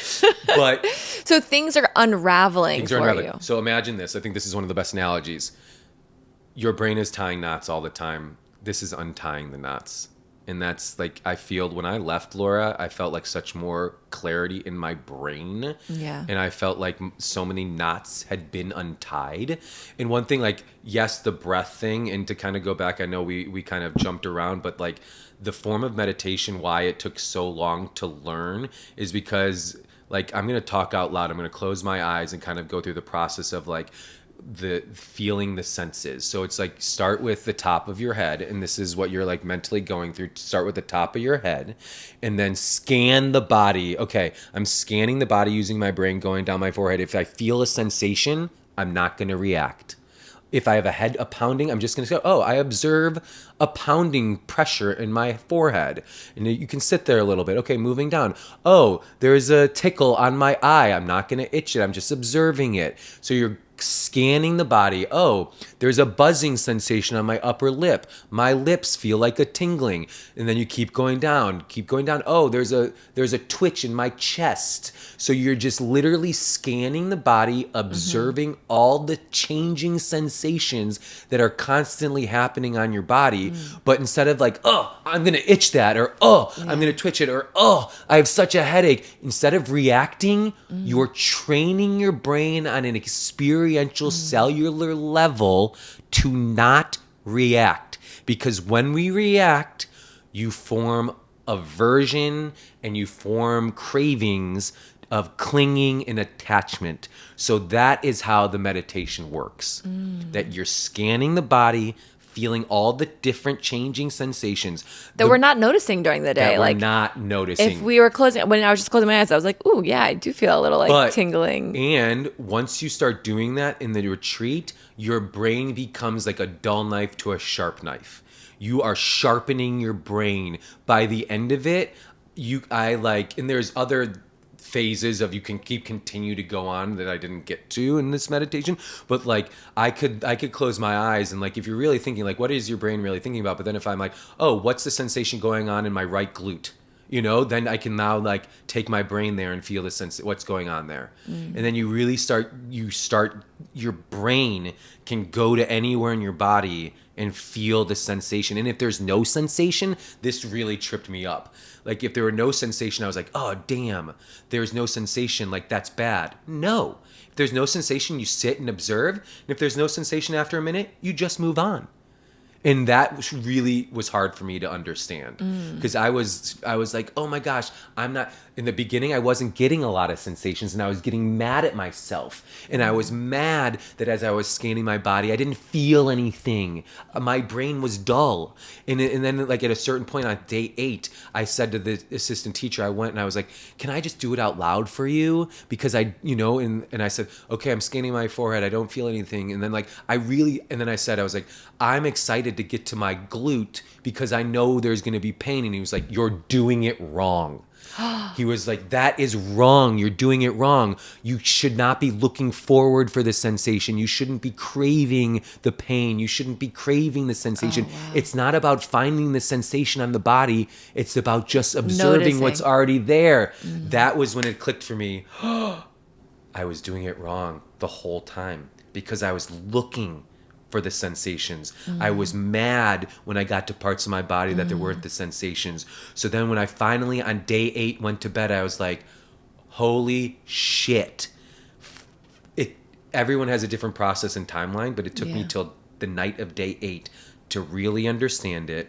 But so things are unraveling for you. So imagine this. I think this is one of the best analogies. Your brain is tying knots all the time. This is untying the knots. And that's like, I feel when I left Laura, I felt like such more clarity in my brain. Yeah. And I felt like so many knots had been untied. And one thing, like, yes, the breath thing, and to kind of go back, I know we kind of jumped around, but like the form of meditation, why it took so long to learn is because like, I'm going to talk out loud. I'm going to close my eyes and kind of go through the process of like, the feeling the senses. So it's like start with the top of your head, and this is what you're like mentally going through. Start with the top of your head and then scan the body. Okay, I'm scanning the body using my brain, going down my forehead. If I feel a sensation, I'm not going to react. If I have a pounding, I'm just going to say, oh, I observe a pounding pressure in my forehead. And you can sit there a little bit. Okay, moving down. Oh, there's a tickle on my eye. I'm not going to itch it. I'm just observing it. So you're scanning the body. Oh, there's a buzzing sensation on my upper lip. My lips feel like a tingling. And then you keep going down. Oh, there's a twitch in my chest. So you're just literally scanning the body, observing all the changing sensations that are constantly happening on your body. But instead of like, oh, I'm going to itch that, or oh, I'm going to twitch it, or oh, I have such a headache. Instead of reacting, you're training your brain on an experiential cellular level to not react. Because when we react, you form aversion and you form cravings of clinging and attachment. So that is how the meditation works. That you're scanning the body, feeling all the different changing sensations that we're not noticing during the day. That we're not noticing. If we were when I was just closing my eyes, I was like, ooh, yeah, I do feel a little like tingling. And once you start doing that in the retreat, your brain becomes like a dull knife to a sharp knife. You are sharpening your brain. By the end of it, and there's other phases of you can continue to go on that I didn't get to in this meditation, but like I could close my eyes and like if you're really thinking like what is your brain really thinking about, but then if I'm like, oh, what's the sensation going on in my right glute, then I can now like take my brain there and feel the sense what's going on there. And then you really start your brain can go to anywhere in your body and feel the sensation. And if there's no sensation, this really tripped me up. Like if there were no sensation, I was like, oh, damn, there's no sensation. Like that's bad. No. If there's no sensation, you sit and observe. And if there's no sensation after a minute, you just move on. And that really was hard for me to understand, because I was like, oh my gosh, I'm not, in the beginning, I wasn't getting a lot of sensations, and I was getting mad at myself. And I was mad that as I was scanning my body, I didn't feel anything. My brain was dull. And then like at a certain point on day 8, I said to the assistant teacher, I went and I was like, can I just do it out loud for you? Because and I said, okay, I'm scanning my forehead. I don't feel anything. And then and then I said, I was like, I'm excited to get to my glute because I know there's going to be pain. And he was like, you're doing it wrong. He was like, that is wrong. You're doing it wrong. You should not be looking forward for the sensation. You shouldn't be craving the pain. You shouldn't be craving the sensation. Oh, wow. It's not about finding the sensation on the body. It's about just observing Noticing. what's already there. That was when it clicked for me. I was doing it wrong the whole time because I was looking for the sensations. I was mad when I got to parts of my body that there weren't the sensations. So then when I finally on day 8 went to bed, I was like, holy shit. Everyone has a different process and timeline, but it took me till the night of day 8 to really understand it.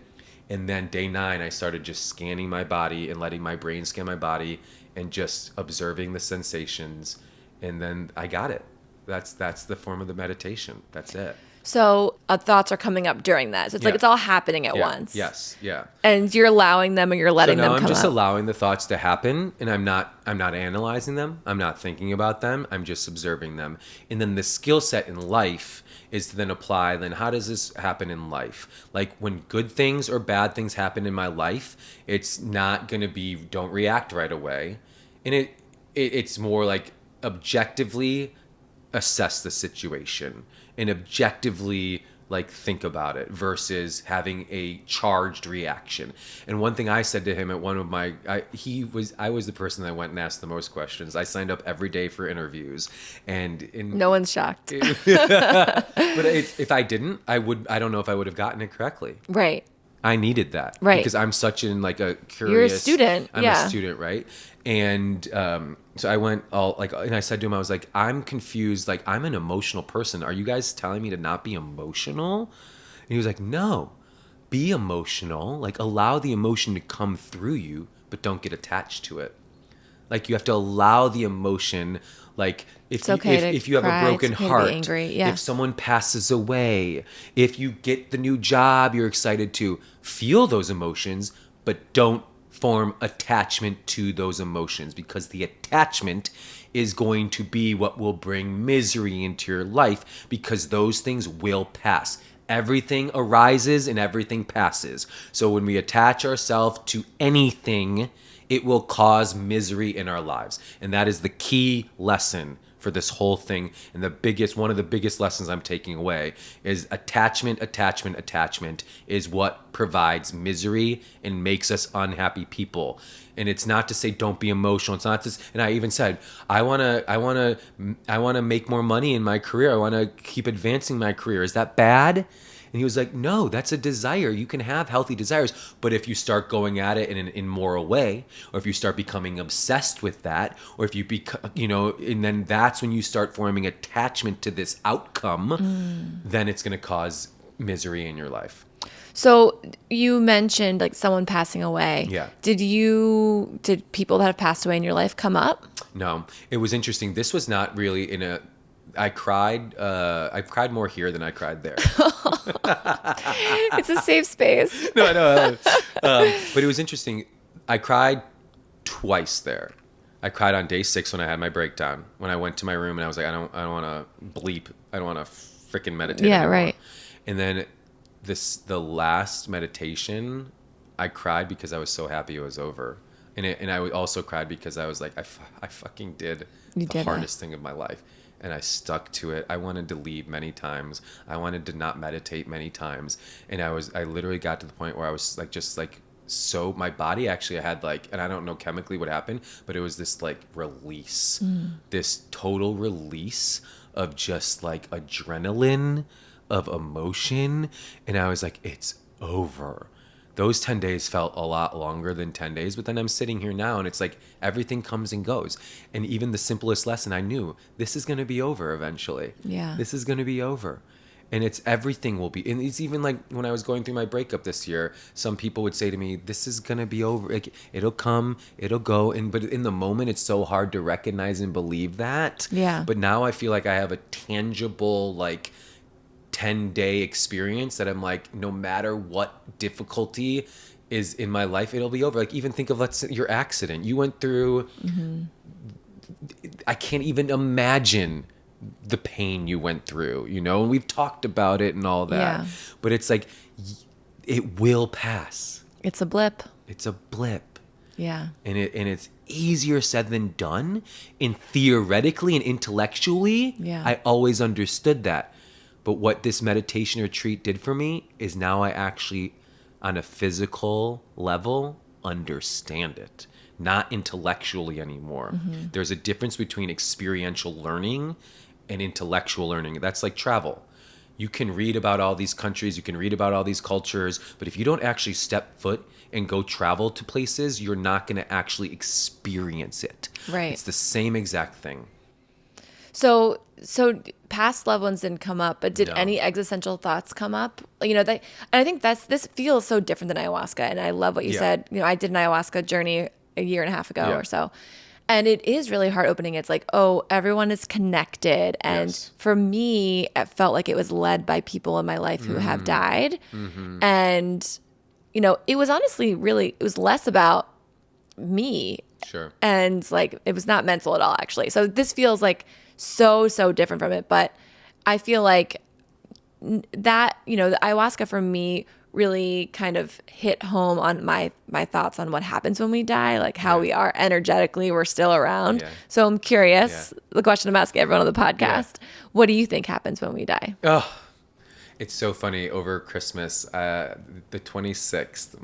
And then day 9, I started just scanning my body and letting my brain scan my body and just observing the sensations. And then I got it. That's the form of the meditation. That's it. So thoughts are coming up during that. So it's like it's all happening at once. Yes. Yeah. And you're allowing them, or you're letting them come up. So now I'm just allowing the thoughts to happen, and I'm not analyzing them. I'm not thinking about them. I'm just observing them. And then the skill set in life is to then apply, then how does this happen in life? Like when good things or bad things happen in my life, it's not going to be, don't react right away. And it's more like objectively assess the situation and objectively like think about it versus having a charged reaction. And one thing I said to him at one of my, I was the person that went and asked the most questions. I signed up every day for interviews, and no one's shocked. But if I didn't, I don't know if I would have gotten it correctly. Right. I needed that, right? Because I'm such a curious. You're a student. I'm a student, right? And so I went and I said to him, I was like, I'm confused. Like, I'm an emotional person. Are you guys telling me to not be emotional? And he was like, no, be emotional. Like, allow the emotion to come through you, but don't get attached to it. Like, you have to allow the emotion. Like, if you have a broken heart, angry. Yeah. If someone passes away, if you get the new job, you're excited to feel those emotions, but don't form attachment to those emotions, because the attachment is going to be what will bring misery into your life, because those things will pass. Everything arises and everything passes. So when we attach ourselves to anything, it will cause misery in our lives. And that is the key lesson for this whole thing. And one of the biggest lessons I'm taking away is attachment is what provides misery and makes us unhappy people. And it's not to say don't be emotional. It's not this. And I even said, I want to make more money in my career. I want to keep advancing my career. Is that bad? And he was like, no, that's a desire. You can have healthy desires. But if you start going at it in an immoral way, or if you start becoming obsessed with that, or if you and then that's when you start forming attachment to this outcome, then it's going to cause misery in your life. So you mentioned like someone passing away. Yeah. Did people that have passed away in your life come up? No, it was interesting. This was not really I cried more here than I cried there. It's a safe space. No. But it was interesting. I cried twice there. I cried on day 6 when I had my breakdown, when I went to my room and I was like, I don't want to bleep. I don't want to freaking meditate anymore. Right. And then the last meditation, I cried because I was so happy it was over. And I also cried because I was like, I fucking did the hardest thing of my life. And I stuck to it. I wanted to leave many times. I wanted to not meditate many times. And I literally got to the point where I was so my body actually had and I don't know chemically what happened, but it was this release, this total release of just adrenaline, of emotion. And I was like, it's over. Those 10 days felt a lot longer than 10 days, but then I'm sitting here now and it's like everything comes and goes. And even the simplest lesson, I knew this is going to be over eventually. Yeah. This is going to be over. And it's everything will be, and it's even like when I was going through my breakup this year, some people would say to me, this is going to be over. Like, it'll come, it'll go. But in the moment, it's so hard to recognize and believe that. Yeah. But now I feel like I have a tangible, like 10-day experience that I'm like, no matter what difficulty is in my life, it'll be over. Like, even think of, let's say, your accident. You went through, I can't even imagine the pain you went through, and we've talked about it and all that. Yeah. But it's like, it will pass. It's a blip. It's a blip. Yeah. And it's easier said than done. And theoretically and intellectually, Yeah. I always understood that. But what this meditation retreat did for me is now I actually, on a physical level, understand it. Not intellectually anymore. There's a difference between experiential learning and intellectual learning. That's like travel. You can read about all these countries, you can read about all these cultures, but if you don't actually step foot and go travel to places, you're not going to actually experience it. Right. It's the same exact thing. So past loved ones didn't come up, but did No. any existential thoughts come up? And I think this feels so different than ayahuasca. And I love what you said. I did an ayahuasca journey a year and a half ago or so. And it is really heart opening. It's like, oh, everyone is connected. And Yes. for me, it felt like it was led by people in my life who have died. And, it was honestly it was less about me. Sure. And like, it was not mental at all, actually. So this feels like so different from it. But I feel like that, the ayahuasca for me really kind of hit home on my thoughts on what happens when we die, like how we are energetically, we're still around. Yeah. So I'm curious, the question I'm asking everyone on the podcast, what do you think happens when we die? Oh, it's so funny. Over Christmas, the 26th,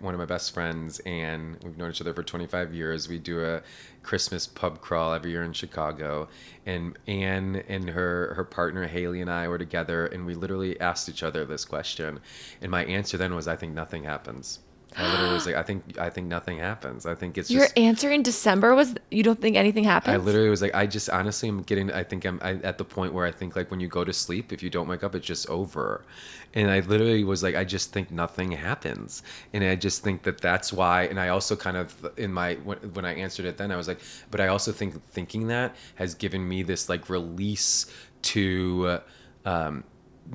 one of my best friends, and we've known each other for 25 years. We do a Christmas pub crawl every year in Chicago, and Anne and her partner Haley and I were together, and we literally asked each other this question, and my answer then was, I think nothing happens. I literally was like, I think nothing happens. I think it's Your just. answer in December was you don't think anything happens? I literally was like, I just honestly am getting, I think I'm at the point where I think like when you go to sleep, if you don't wake up, it's just over. And I literally was like, I just think nothing happens. And I just think that's why. And I also kind of when I answered it then, I was like, but I also think thinking that has given me this like release to,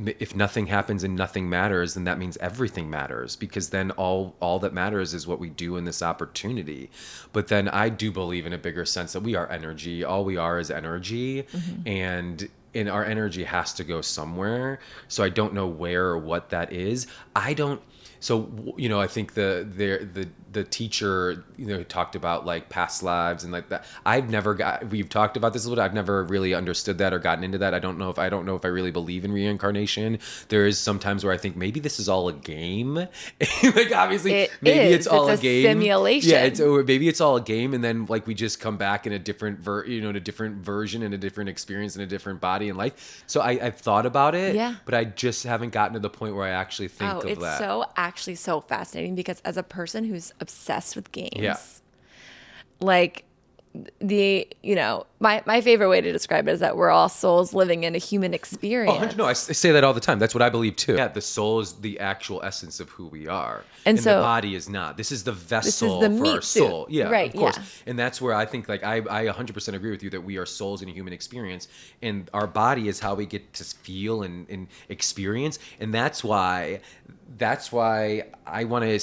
if nothing happens and nothing matters, then that means everything matters, because then all that matters is what we do in this opportunity. But then I do believe in a bigger sense that we are energy. All we are is energy, and our energy has to go somewhere. So I don't know where or what that is. So, I think the teacher, who talked about like past lives and like that. We've talked about this a little bit. I've never really understood that or gotten into that. I don't know if I really believe in reincarnation. There is sometimes where I think maybe this is all a game. Like obviously it's all a game. Simulation. Yeah. Or maybe it's all a game. And then like we just come back in a different in a different version and a different experience in a different body and life. So I've thought about it, but I just haven't gotten to the point where I actually think of that. It's actually so fascinating, because as a person who's obsessed with games, like my favorite way to describe it is that we're all souls living in a human experience. Oh, no, I say that all the time. That's what I believe too. Yeah, the soul is the actual essence of who we are, and so the body is not. This is the vessel the for meat our suit. soul. Yeah, right, of course. Yeah. And that's where I think like I 100% agree with you that we are souls in a human experience, and our body is how we get to feel and experience, and that's why I want to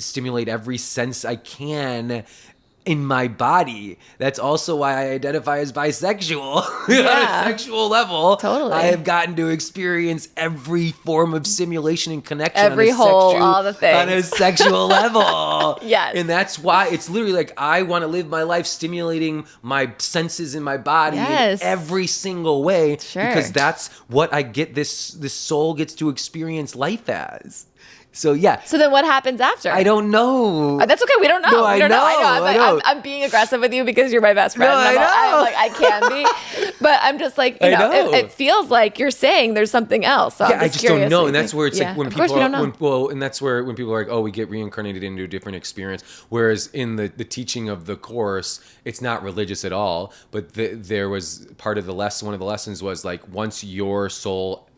stimulate every sense I can in my body. That's also why I identify as bisexual. Yeah. On a sexual level. Totally. I have gotten to experience every form of simulation and connection. Every hole, all the things. On a sexual level. Yes. And that's why it's literally like I want to live my life stimulating my senses in my body in every single way. Sure. Because that's what I get this soul gets to experience life as. So yeah. So then what happens after? I don't know. That's okay. We don't know. No, I we don't know. know. I know. I'm being aggressive with you because you're my best friend. No, I know. I'm like, I can be. But I'm just like, you know. It feels like you're saying there's something else. So I just don't know. And that's where it's yeah. like when of people course we don't know. and that's where when people are like, oh, we get reincarnated into a different experience. Whereas in the teaching of the course, it's not religious at all. But there was part of the lesson. One of the lessons was like, once your soul,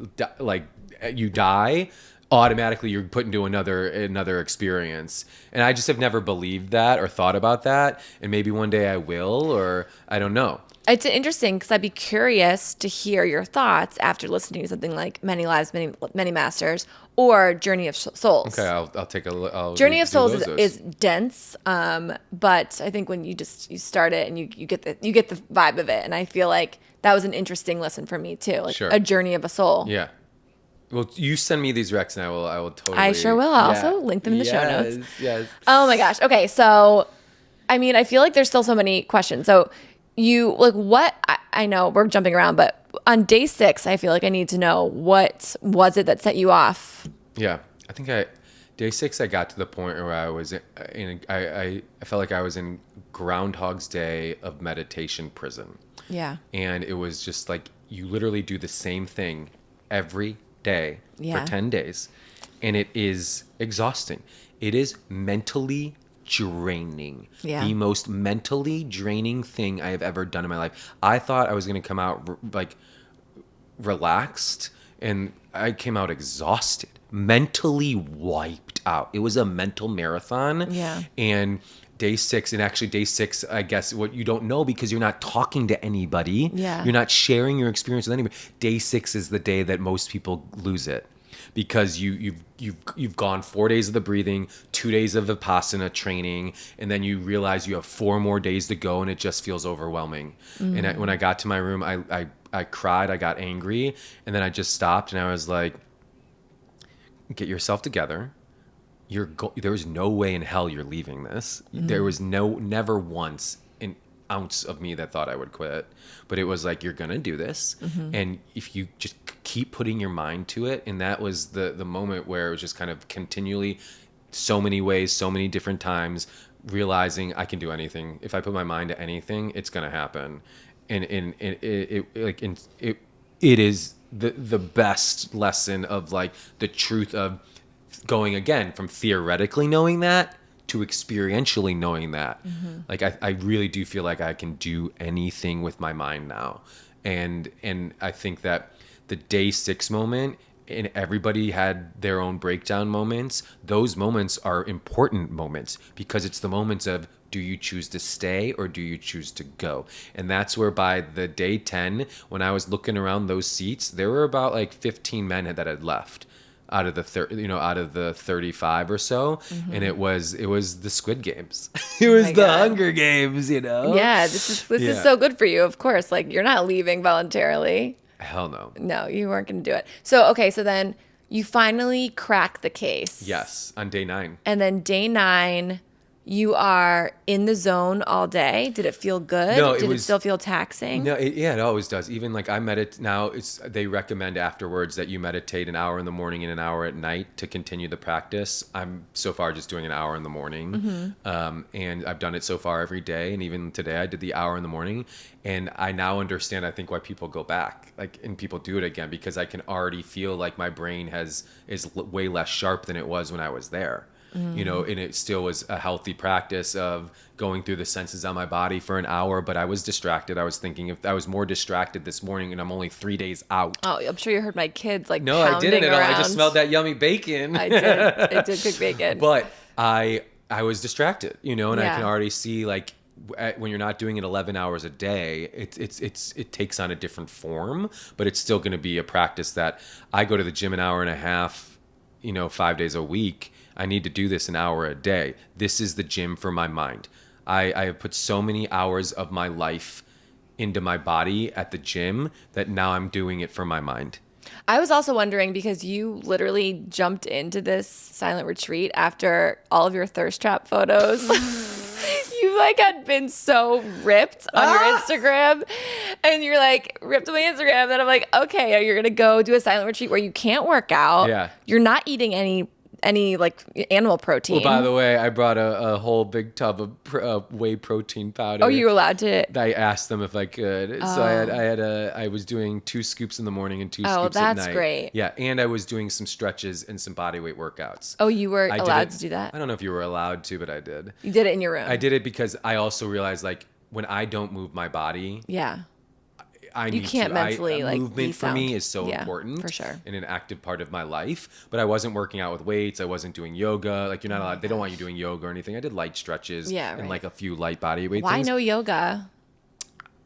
you die, automatically you're put into another experience. And I just have never believed that or thought about that. And maybe one day I will, or I don't know. It's interesting because I'd be curious to hear your thoughts after listening to something like Many Lives, Many Masters or Journey of Souls. Okay, I'll take a look. Journey of Souls is dense, but I think when you start it and you get the vibe of it, and I feel like that was an interesting lesson for me too, like a journey of a soul. Yeah. Well, you send me these recs and I will totally. I sure will. I'll also link them in the show notes. Yes. Oh my gosh. Okay, so I mean, I feel like there's still so many questions. So you like what? I know we're jumping around, but on day 6, I feel like I need to know what was it that set you off? Yeah, I think day 6 I got to the point where I was I felt like I was in Groundhog's Day of meditation prison. Yeah. And it was just like you literally do the same thing every day for 10 days, and it is exhausting. It is mentally draining. Yeah. The most mentally draining thing I have ever done in my life. I thought I was going to come out like relaxed, and I came out exhausted, mentally wiped out. It was a mental marathon. Yeah. And day 6, and actually day 6, I guess what you don't know because you're not talking to anybody. Yeah. You're not sharing your experience with anybody. Day 6 is the day that most people lose it because you've gone 4 days of the breathing, 2 days of Vipassana training, and then you realize you have 4 more days to go, and it just feels overwhelming. Mm. And when I got to my room, I cried, I got angry, and then I just stopped, and I was like, get yourself together. There was no way in hell you're leaving this. Mm-hmm. There was never once an ounce of me that thought I would quit. But it was like, you're going to do this. Mm-hmm. And if you just keep putting your mind to it, and that was the moment where it was just kind of continually, so many ways, so many different times, realizing I can do anything. If I put my mind to anything, it's going to happen. And it is the best lesson of like the truth of going again from theoretically knowing that to experientially knowing that. Mm-hmm. Like I really do feel like I can do anything with my mind now. And I think that the day 6 moment, and everybody had their own breakdown moments, those moments are important moments because it's the moments of, do you choose to stay or do you choose to go? And that's where by the day 10, when I was looking around those seats, there were about like 15 men that had left out of the 35 or so. Mm-hmm. And it was the Squid Games. It was the Hunger Games, Yeah, this is so good for you, of course. Like, you're not leaving voluntarily. Hell no. No, you weren't going to do it. So then you finally crack the case. Yes, on day 9. And then day 9, you are in the zone all day. Did it feel good? No, Did it still feel taxing? No, it always does. Even like I meditate now, they recommend afterwards that you meditate an hour in the morning and an hour at night to continue the practice. I'm so far just doing an hour in the morning. Mm-hmm. And I've done it so far every day. And even today I did the hour in the morning. And I now understand, I think, why people go back, and people do it again, because I can already feel like my brain is way less sharp than it was when I was there. And it still was a healthy practice of going through the senses on my body for an hour, but I was distracted. I was thinking, if I was more distracted this morning, and I'm only 3 days out. Oh, I'm sure you heard my kids like no, I didn't at all. I just smelled that yummy bacon. I did cook bacon. But I was distracted, and I can already see, like, when you're not doing it 11 hours a day, it takes on a different form, but it's still going to be a practice that I go to the gym an hour and a half, 5 days a week. I need to do this an hour a day. This is the gym for my mind. I have put so many hours of my life into my body at the gym that now I'm doing it for my mind. I was also wondering, because you literally jumped into this silent retreat after all of your thirst trap photos. You had been so ripped on your Instagram, and you're like ripped on my Instagram. Then I'm like, okay, you're going to go do a silent retreat where you can't work out. Yeah. You're not eating any like animal protein. Well, by the way, I brought a whole big tub of whey protein powder. Oh, you were allowed to? I asked them if I could. So I was doing 2 scoops in the morning and 2 scoops at night. Oh, that's great. Yeah, and I was doing some stretches and some body weight workouts. Oh, you were allowed to do that? I don't know if you were allowed to, but I did. You did it in your room? I did it because I also realized, like, when I don't move my body, you can't mentally like movement for me is so important, for sure, in an active part of my life. But I wasn't working out with weights. I wasn't doing yoga. Like, you're not allowed. They don't want you doing yoga or anything. I did light stretches and like a few light body weight things. Why no yoga?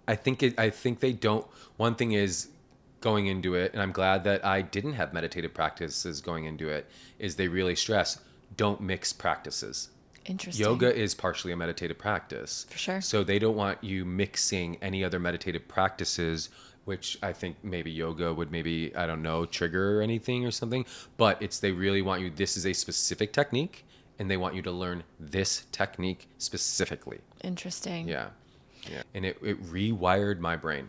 I think they don't. One thing is, going into it, and I'm glad that I didn't have meditative practices going into it, is they really stress, don't mix practices. Interesting. Yoga is partially a meditative practice. For sure. So they don't want you mixing any other meditative practices, which I think maybe yoga would maybe, I don't know, trigger anything or something. But they really want you, this is a specific technique, and they want you to learn this technique specifically. Interesting. Yeah. And it rewired my brain.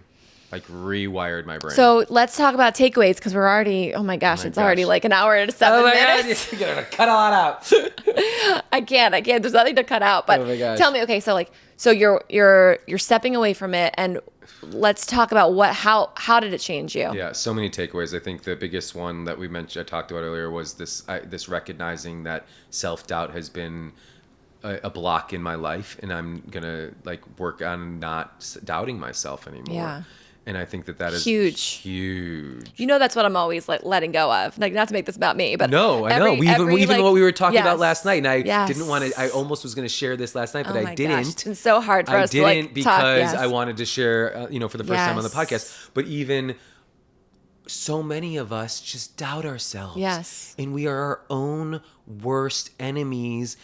Like, rewired my brain. So let's talk about takeaways, because we're already, it's already like an hour and 7 minutes. God, you gotta cut a lot out. I can't. There's nothing to cut out. But tell me, okay, so you're stepping away from it, and let's talk about how did it change you? Yeah, so many takeaways. I think the biggest one that I talked about earlier was this recognizing that self-doubt has been a block in my life, and I'm gonna like work on not doubting myself anymore. Yeah. And I think that is huge. You know, that's what I'm always like letting go of. Like, not to make this about me, but no, I know. Even what we were talking about last night, and I didn't want to. I almost was going to share this last night, but I didn't. Gosh. It's so hard for us to like talk. Because I wanted to share, for the first time on the podcast. But even so many of us just doubt ourselves. Yes. And we are our own worst enemies.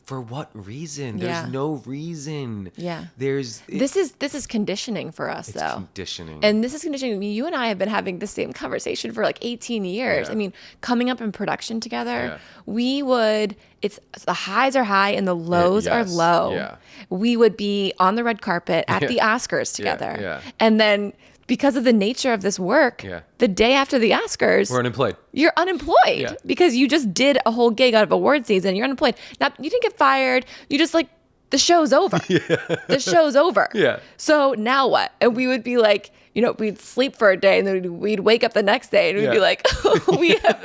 For what reason? There's no reason. Yeah. This is conditioning for us, though. Conditioning. And this is conditioning. I mean, you and I have been having the same conversation for like 18 years. Yeah. I mean, coming up in production together, it's the highs are high and the lows are low. Yeah. We would be on the red carpet at the Oscars together. Yeah. And then, because of the nature of this work, the day after the Oscars, we're unemployed. You're unemployed because you just did a whole gig out of award season. You're unemployed. Now, you didn't get fired. You just like, the show's over. The show's over. Yeah. So now what? And we would be like, we'd sleep for a day, and then we'd wake up the next day, and we'd be like,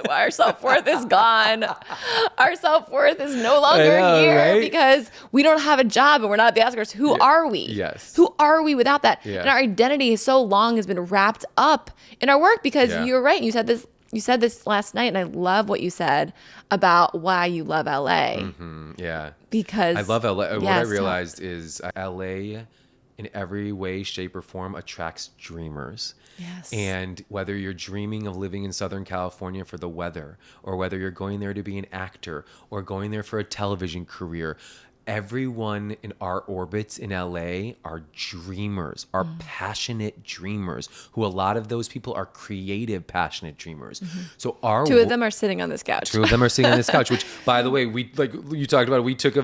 our self-worth is gone. Our self-worth is no longer here because we don't have a job and we're not at the Oscars. Who are we? Yes. Who are we without that? Yeah. And our identity so long has been wrapped up in our work, because you're right. You said this last night, and I love what you said about why you love LA. Mm-hmm. Yeah. Because I love LA. What I realized is LA in every way, shape, or form attracts dreamers. Yes. And whether you're dreaming of living in Southern California for the weather, or whether you're going there to be an actor, or going there for a television career, everyone in our orbits in LA are dreamers, are passionate dreamers, who a lot of those people are creative, passionate dreamers. Mm-hmm. So two of them are sitting on this couch. Which, by the way, we, like you talked about, we took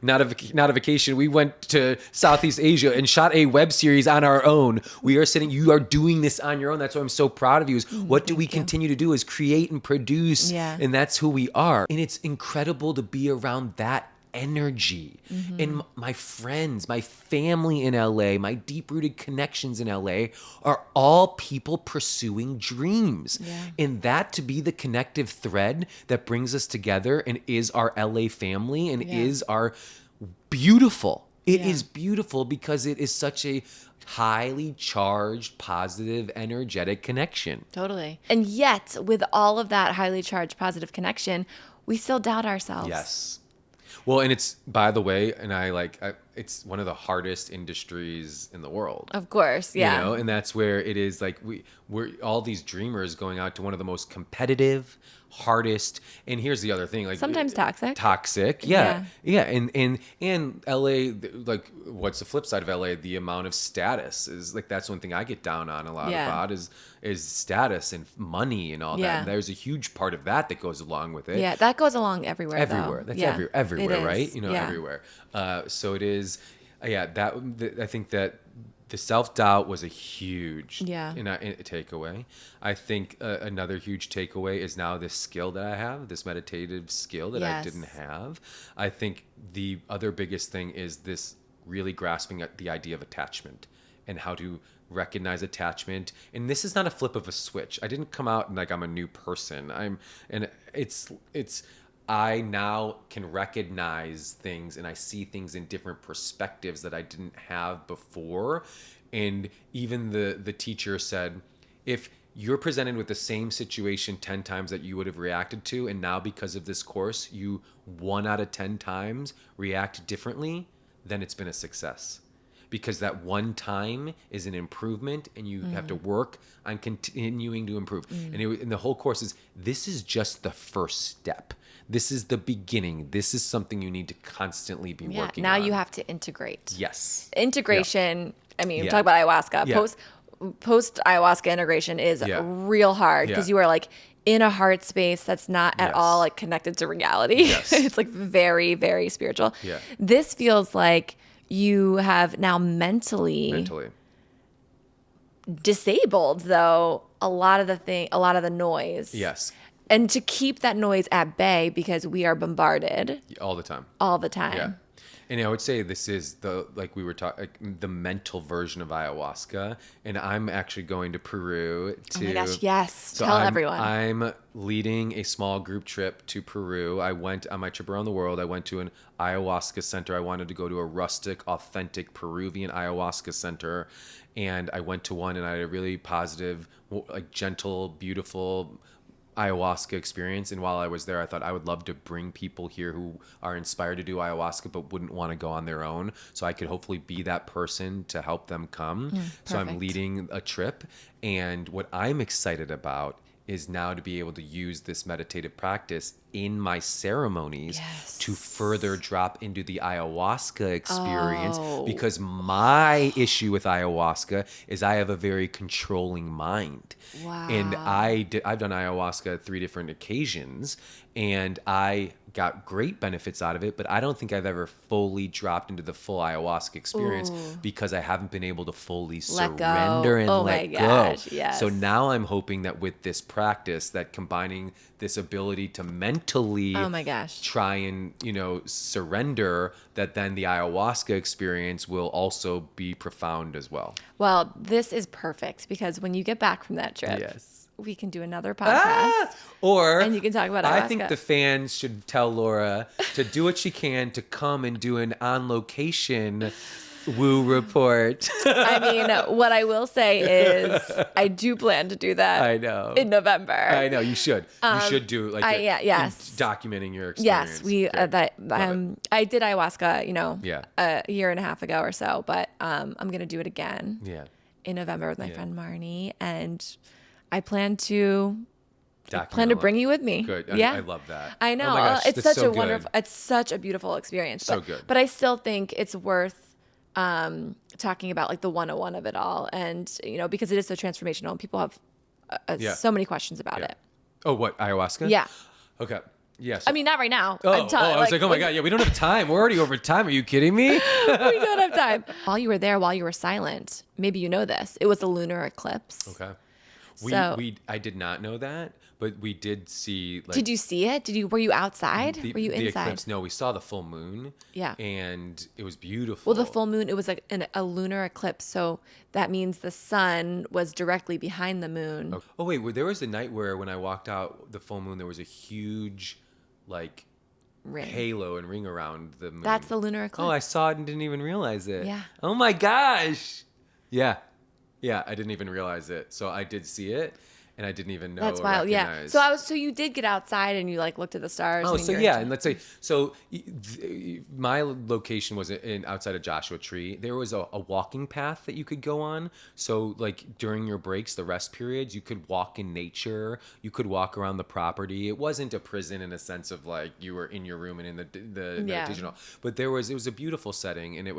not a vacation. We went to Southeast Asia and shot a web series on our own. You are doing this on your own. That's why I'm so proud of you. What do we continue to do is create and produce. Yeah. And that's who we are. And it's incredible to be around that energy. Mm-hmm. And my friends, my family in LA, my deep-rooted connections in LA are all people pursuing dreams. Yeah. And that to be the connective thread that brings us together and is our LA family and is our beautiful. It is beautiful because it is such a highly charged, positive, energetic connection. Totally. And yet, with all of that highly charged, positive connection, we still doubt ourselves. Yes. Well, and it's, by the way, and it's one of the hardest industries in the world. Of course, yeah. And that's where it is like we're all these dreamers going out to one of the most competitive, hardest, and here's the other thing, like sometimes toxic. Yeah. And LA, like, what's the flip side of LA? The amount of status is like, that's one thing I get down on a lot about is status and money and all that. And there's a huge part of that goes along with it. Yeah, that goes along everywhere. That's everywhere, right? Everywhere. So it is. I think that The self-doubt was a huge Yeah. takeaway. I think another huge takeaway is now this skill that I have, this meditative skill that I Yes. didn't have. I think the other biggest thing is this really grasping at the idea of attachment and how to recognize attachment. And this is not a flip of a switch. I didn't come out and like I'm a new person. I now can recognize things and I see things in different perspectives that I didn't have before. And even the teacher said, if you're presented with the same situation 10 times that you would have reacted to, and now because of this course, you 1 out of 10 times react differently, then it's been a success. Because that one time is an improvement and you have to work on continuing to improve. And the whole course this is just the first step. This is the beginning. This is something you need to constantly be working now on. you have to integrate. Yes. Integration, I mean, Yeah. talk about ayahuasca. Yeah. Post ayahuasca integration is Yeah. real hard because Yeah. you are like in a heart space that's not at Yes. all like connected to reality. Yes. It's like very, very spiritual. Yeah. This feels like you have now mentally disabled though a lot of the noise. Yes. And to keep that noise at bay because we are bombarded All the time. all the time. Yeah. And I would say this is the mental version of ayahuasca. And I'm actually going to Peru to. Oh my gosh, yes. So Tell I'm, everyone. I'm leading a small group trip to Peru. I went on my trip around the world. I went to an ayahuasca center. I wanted to go to a rustic, authentic Peruvian ayahuasca center. And I went to one and I had a really positive, like gentle, beautiful ayahuasca experience. And while I was there, I thought I would love to bring people here who are inspired to do ayahuasca but wouldn't want to go on their own, so I could hopefully be that person to help them come. So I'm perfect. leading a trip, and what I'm excited about is now to be able to use this meditative practice in my ceremonies to further drop into the ayahuasca experience. Because my issue with ayahuasca is I have a very controlling mind. Wow. And I've done ayahuasca 3 different occasions, and I got great benefits out of it, but I don't think I've ever fully dropped into the full ayahuasca experience because I haven't been able to fully Let go. surrender and Oh let my gosh, yes. So now I'm hoping that with this practice, that combining this ability to mentally Oh my gosh. try and, surrender, that then the ayahuasca experience will also be profound as well. Well, this is perfect because when you get back from that trip, Yes. we can do another podcast. Or And you can talk about I think ayahuasca. the fans should tell Laura to do what she can to come and do an on location woo report. I mean, what I will say is I do plan to do that I know. in November. I know you should. You should do like yes. documenting your experience. Yes, we Great. I did ayahuasca, Yeah. a year and a half ago or so, but I'm going to do it again Yeah. in November with my Yeah. friend Marnie, and I plan to Document all bring that. you with me. Good. Yeah. I love that. I know. Oh my gosh, It's that's such so a wonderful, good. it's such a beautiful experience. So but, good. But I still think it's worth talking about like the 101 of it all. And, because it is so transformational and people have Yeah. so many questions about Yeah. it. Oh, what? Ayahuasca? Yeah. Okay. Yes. I mean, not right now. I was like, oh my God, yeah, we don't have time. We're already over time. Are you kidding me? We don't have time. While you were there, while you were silent, maybe you know this, it was a lunar eclipse. Okay. So- I did not know that, but we did see. Like, Did you see it? Were you outside? Were you the inside? eclipse? No, we saw the full moon. Yeah. And it was beautiful. Well, the full moon, it was like a lunar eclipse. So that means the sun was directly behind the moon. Oh wait, there was a night where when I walked out the full moon, there was a huge, like, Ring. halo and ring around the moon. That's the lunar eclipse. Oh, I saw it and didn't even realize it. Yeah. Oh my gosh. Yeah. Yeah, I didn't even realize it. So I did see it, and I didn't even know. That's or wild. Yeah. recognize. So you did get outside and you like looked at the stars. Oh, and so you're yeah, and let's say my location was in outside of Joshua Tree. There was a walking path that you could go on. So like during your breaks, the rest periods, you could walk in nature. You could walk around the property. It wasn't a prison in a sense of like you were in your room and in the meditation hall. But it was a beautiful setting, and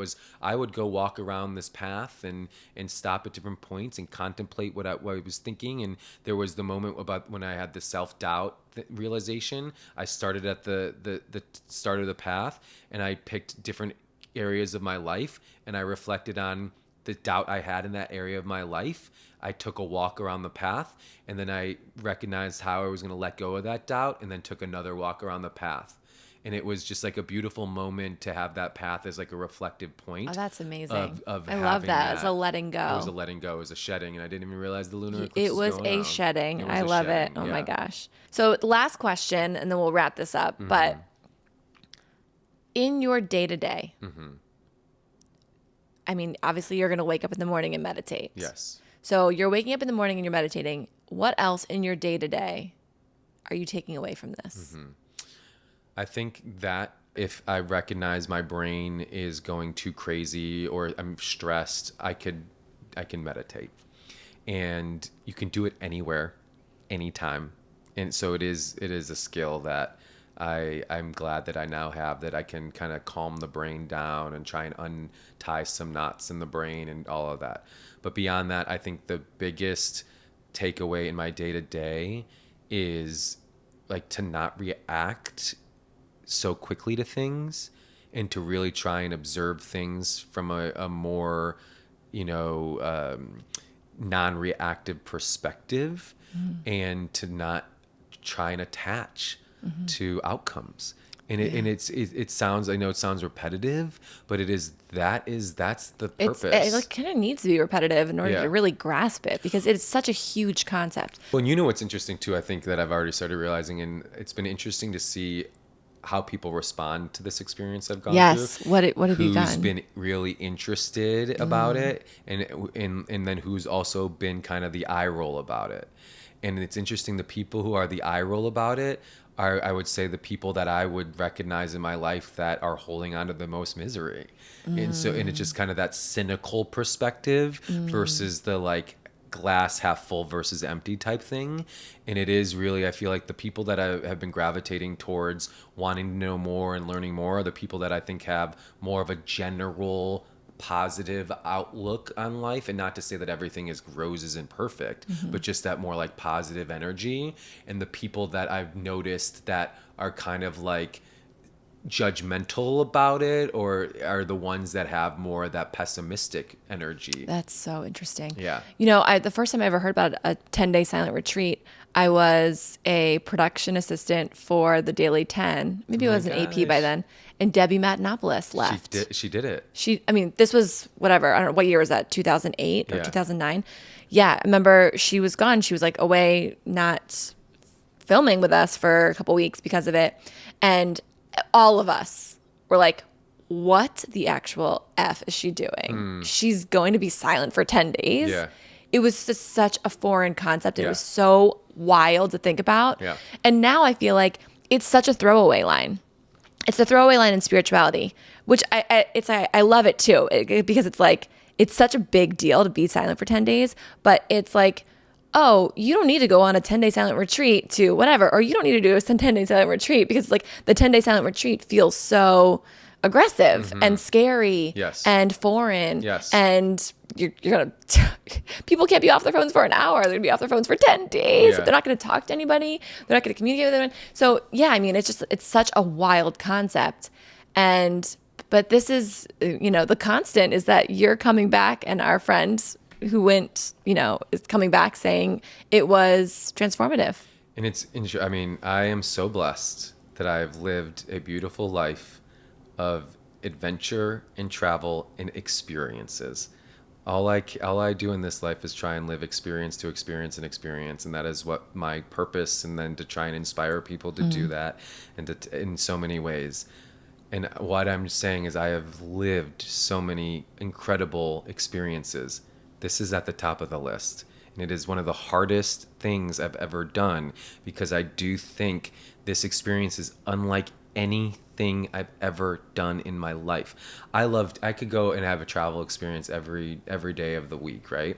I would go walk around this path and stop at different points and contemplate what I was thinking. And there was the moment about when I had the self-doubt realization. I started at the start of the path, and I picked different areas of my life, and I reflected on the doubt I had in that area of my life, I took a walk around the path, and then I recognized how I was going to let go of that doubt, and then took another walk around the path. And it was just like a beautiful moment to have that path as like a reflective point. Oh, that's amazing. Of I love that. It's a letting go. It was a letting go. It was a shedding, and I didn't even realize the lunar eclipse It was going a on. shedding. It was I a love shedding, it. Oh my yeah. gosh. So the last question, and then we'll wrap this up. But in your day-to-day, I mean, obviously you're going to wake up in the morning and meditate. Yes. So you're waking up in the morning and you're meditating. What else in your day-to-day are you taking away from this? I think that if I recognize my brain is going too crazy or I'm stressed, I can meditate. And you can do it anywhere, anytime. And so it is a skill that I'm glad that I now have, that I can kind of calm the brain down and try and untie some knots in the brain and all of that. But beyond that, I think the biggest takeaway in my day-to-day is like to not react so quickly to things, and to really try and observe things from a more, non-reactive perspective, and to not try and attach to outcomes. And it sounds, I know it sounds repetitive, but that's the purpose. It kind of needs to be repetitive in order Yeah. to really grasp it, because it's such a huge concept. Well, and you know what's interesting too, I think that I've already started realizing, and it's been interesting to see how people respond to this experience I've gone Yes. through. What have you Who's done? been really interested about it, and then who's also been kind of the eye roll about it. And it's interesting, the people who are the eye roll about it are, I would say, the people that I would recognize in my life that are holding on to the most misery. And it's just kind of that cynical perspective versus the like glass half full versus empty type thing. And it is really, I feel like the people that I have been gravitating towards wanting to know more and learning more are the people that I think have more of a general positive outlook on life. And not to say that everything is roses and perfect, but just that more like positive energy. And the people that I've noticed that are kind of like judgmental about it, or are the ones that have more of that pessimistic energy. That's so interesting. Yeah. The first time I ever heard about a 10-day silent retreat, I was a production assistant for the Daily 10. Maybe it was an AP by gosh. then. And Debbie Matenopoulos left. She did it. This was whatever. I don't know. What year was that? 2008 or Yeah. 2009? Yeah. I remember she was gone. She was like away, not filming with us for a couple weeks because of it. And all of us were like, what the actual F is she doing? She's going to be silent for 10 days. Yeah. It was just such a foreign concept. It Yeah. was so wild to think about. Yeah. And now I feel like it's such a throwaway line. It's a throwaway line in spirituality, which I love it too, because it's like, it's such a big deal to be silent for 10 days, but it's like, oh, you don't need to go on a 10-day silent retreat to whatever, or you don't need to do a 10-day silent retreat, because like the 10-day silent retreat feels so aggressive and scary Yes. and foreign. Yes. And you're going to, people can't be off their phones for an hour. They're going to be off their phones for 10 days. Yeah. They're not going to talk to anybody. They're not going to communicate with anyone. So yeah, I mean, it's such a wild concept. But this is, the constant is that you're coming back, and our friend who went, is coming back saying it was transformative. And I mean, I am so blessed that I've lived a beautiful life of adventure and travel and experiences. All I do in this life is try and live experience to experience and experience, and that is what my purpose. And then to try and inspire people to do that, and in so many ways. And what I'm saying is, I have lived so many incredible experiences. This is at the top of the list. And it is one of the hardest things I've ever done, because I do think this experience is unlike anything I've ever done in my life. I could go and have a travel experience every day of the week, right?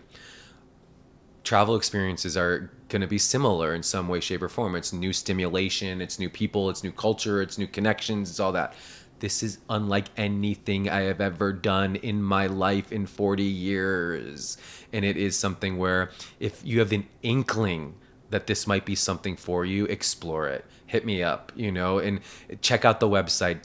Travel experiences are going to be similar in some way, shape, or form. It's new stimulation, it's new people, it's new culture, it's new connections, it's all that. This is unlike anything I have ever done in my life in 40 years. And it is something where if you have an inkling that this might be something for you, explore it. Hit me up, and check out the website,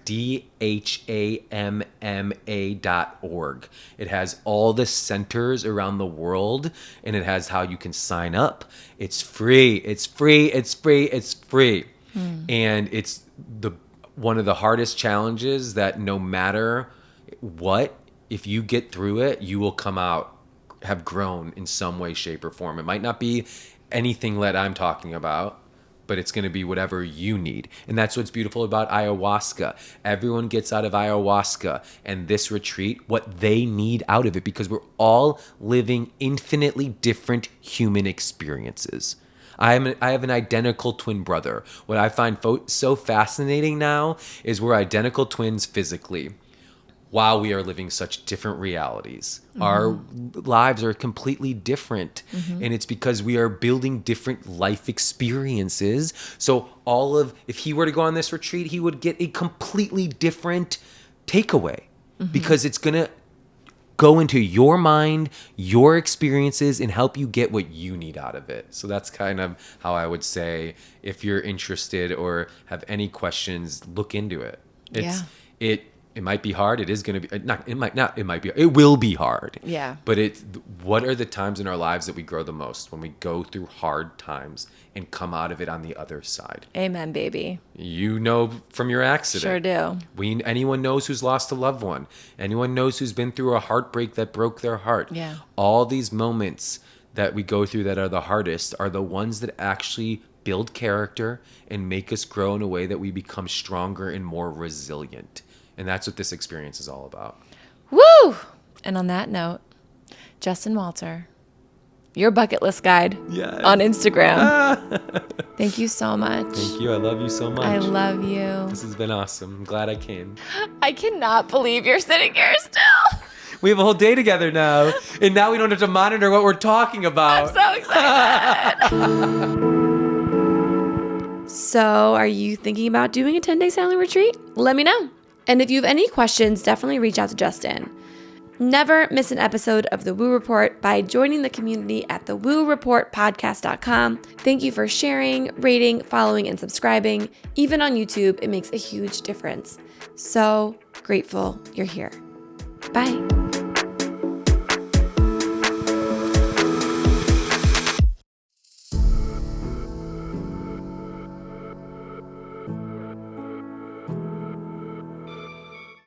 dhamma.org. It has all the centers around the world, and it has how you can sign up. It's free. It's free. It's free. It's free. And it's one of the hardest challenges that no matter what, if you get through it, you will come out, have grown in some way, shape, or form. It might not be anything that I'm talking about, but it's going to be whatever you need. And that's what's beautiful about ayahuasca. Everyone gets out of ayahuasca and this retreat what they need out of it, because we're all living infinitely different human experiences. I have an identical twin brother. What I find so fascinating now is we're identical twins physically, while we are living such different realities. Our lives are completely different. And it's because we are building different life experiences. So if he were to go on this retreat, he would get a completely different takeaway, because it's going to go into your mind, your experiences, and help you get what you need out of it. So that's kind of how I would say, if you're interested or have any questions, look into it. It might be hard. It is going to be it will be hard. Yeah. But what are the times in our lives that we grow the most? When we go through hard times and come out of it on the other side. Amen, baby. From your accident. Sure do. Anyone knows who's lost a loved one. Anyone knows who's been through a heartbreak that broke their heart. Yeah. All these moments that we go through that are the hardest are the ones that actually build character and make us grow in a way that we become stronger and more resilient. And that's what this experience is all about. Woo! And on that note, Justin Walter, your bucket list guide on Instagram. Thank you so much. Thank you. I love you so much. I love you. This has been awesome. I'm glad I came. I cannot believe you're sitting here still. We have a whole day together now. And now we don't have to monitor what we're talking about. I'm so excited. So, are you thinking about doing a 10-day silent retreat? Let me know. And if you have any questions, definitely reach out to Justin. Never miss an episode of The Woo Report by joining the community at thewooreportpodcast.com. Thank you for sharing, rating, following, and subscribing. Even on YouTube, it makes a huge difference. So grateful you're here. Bye.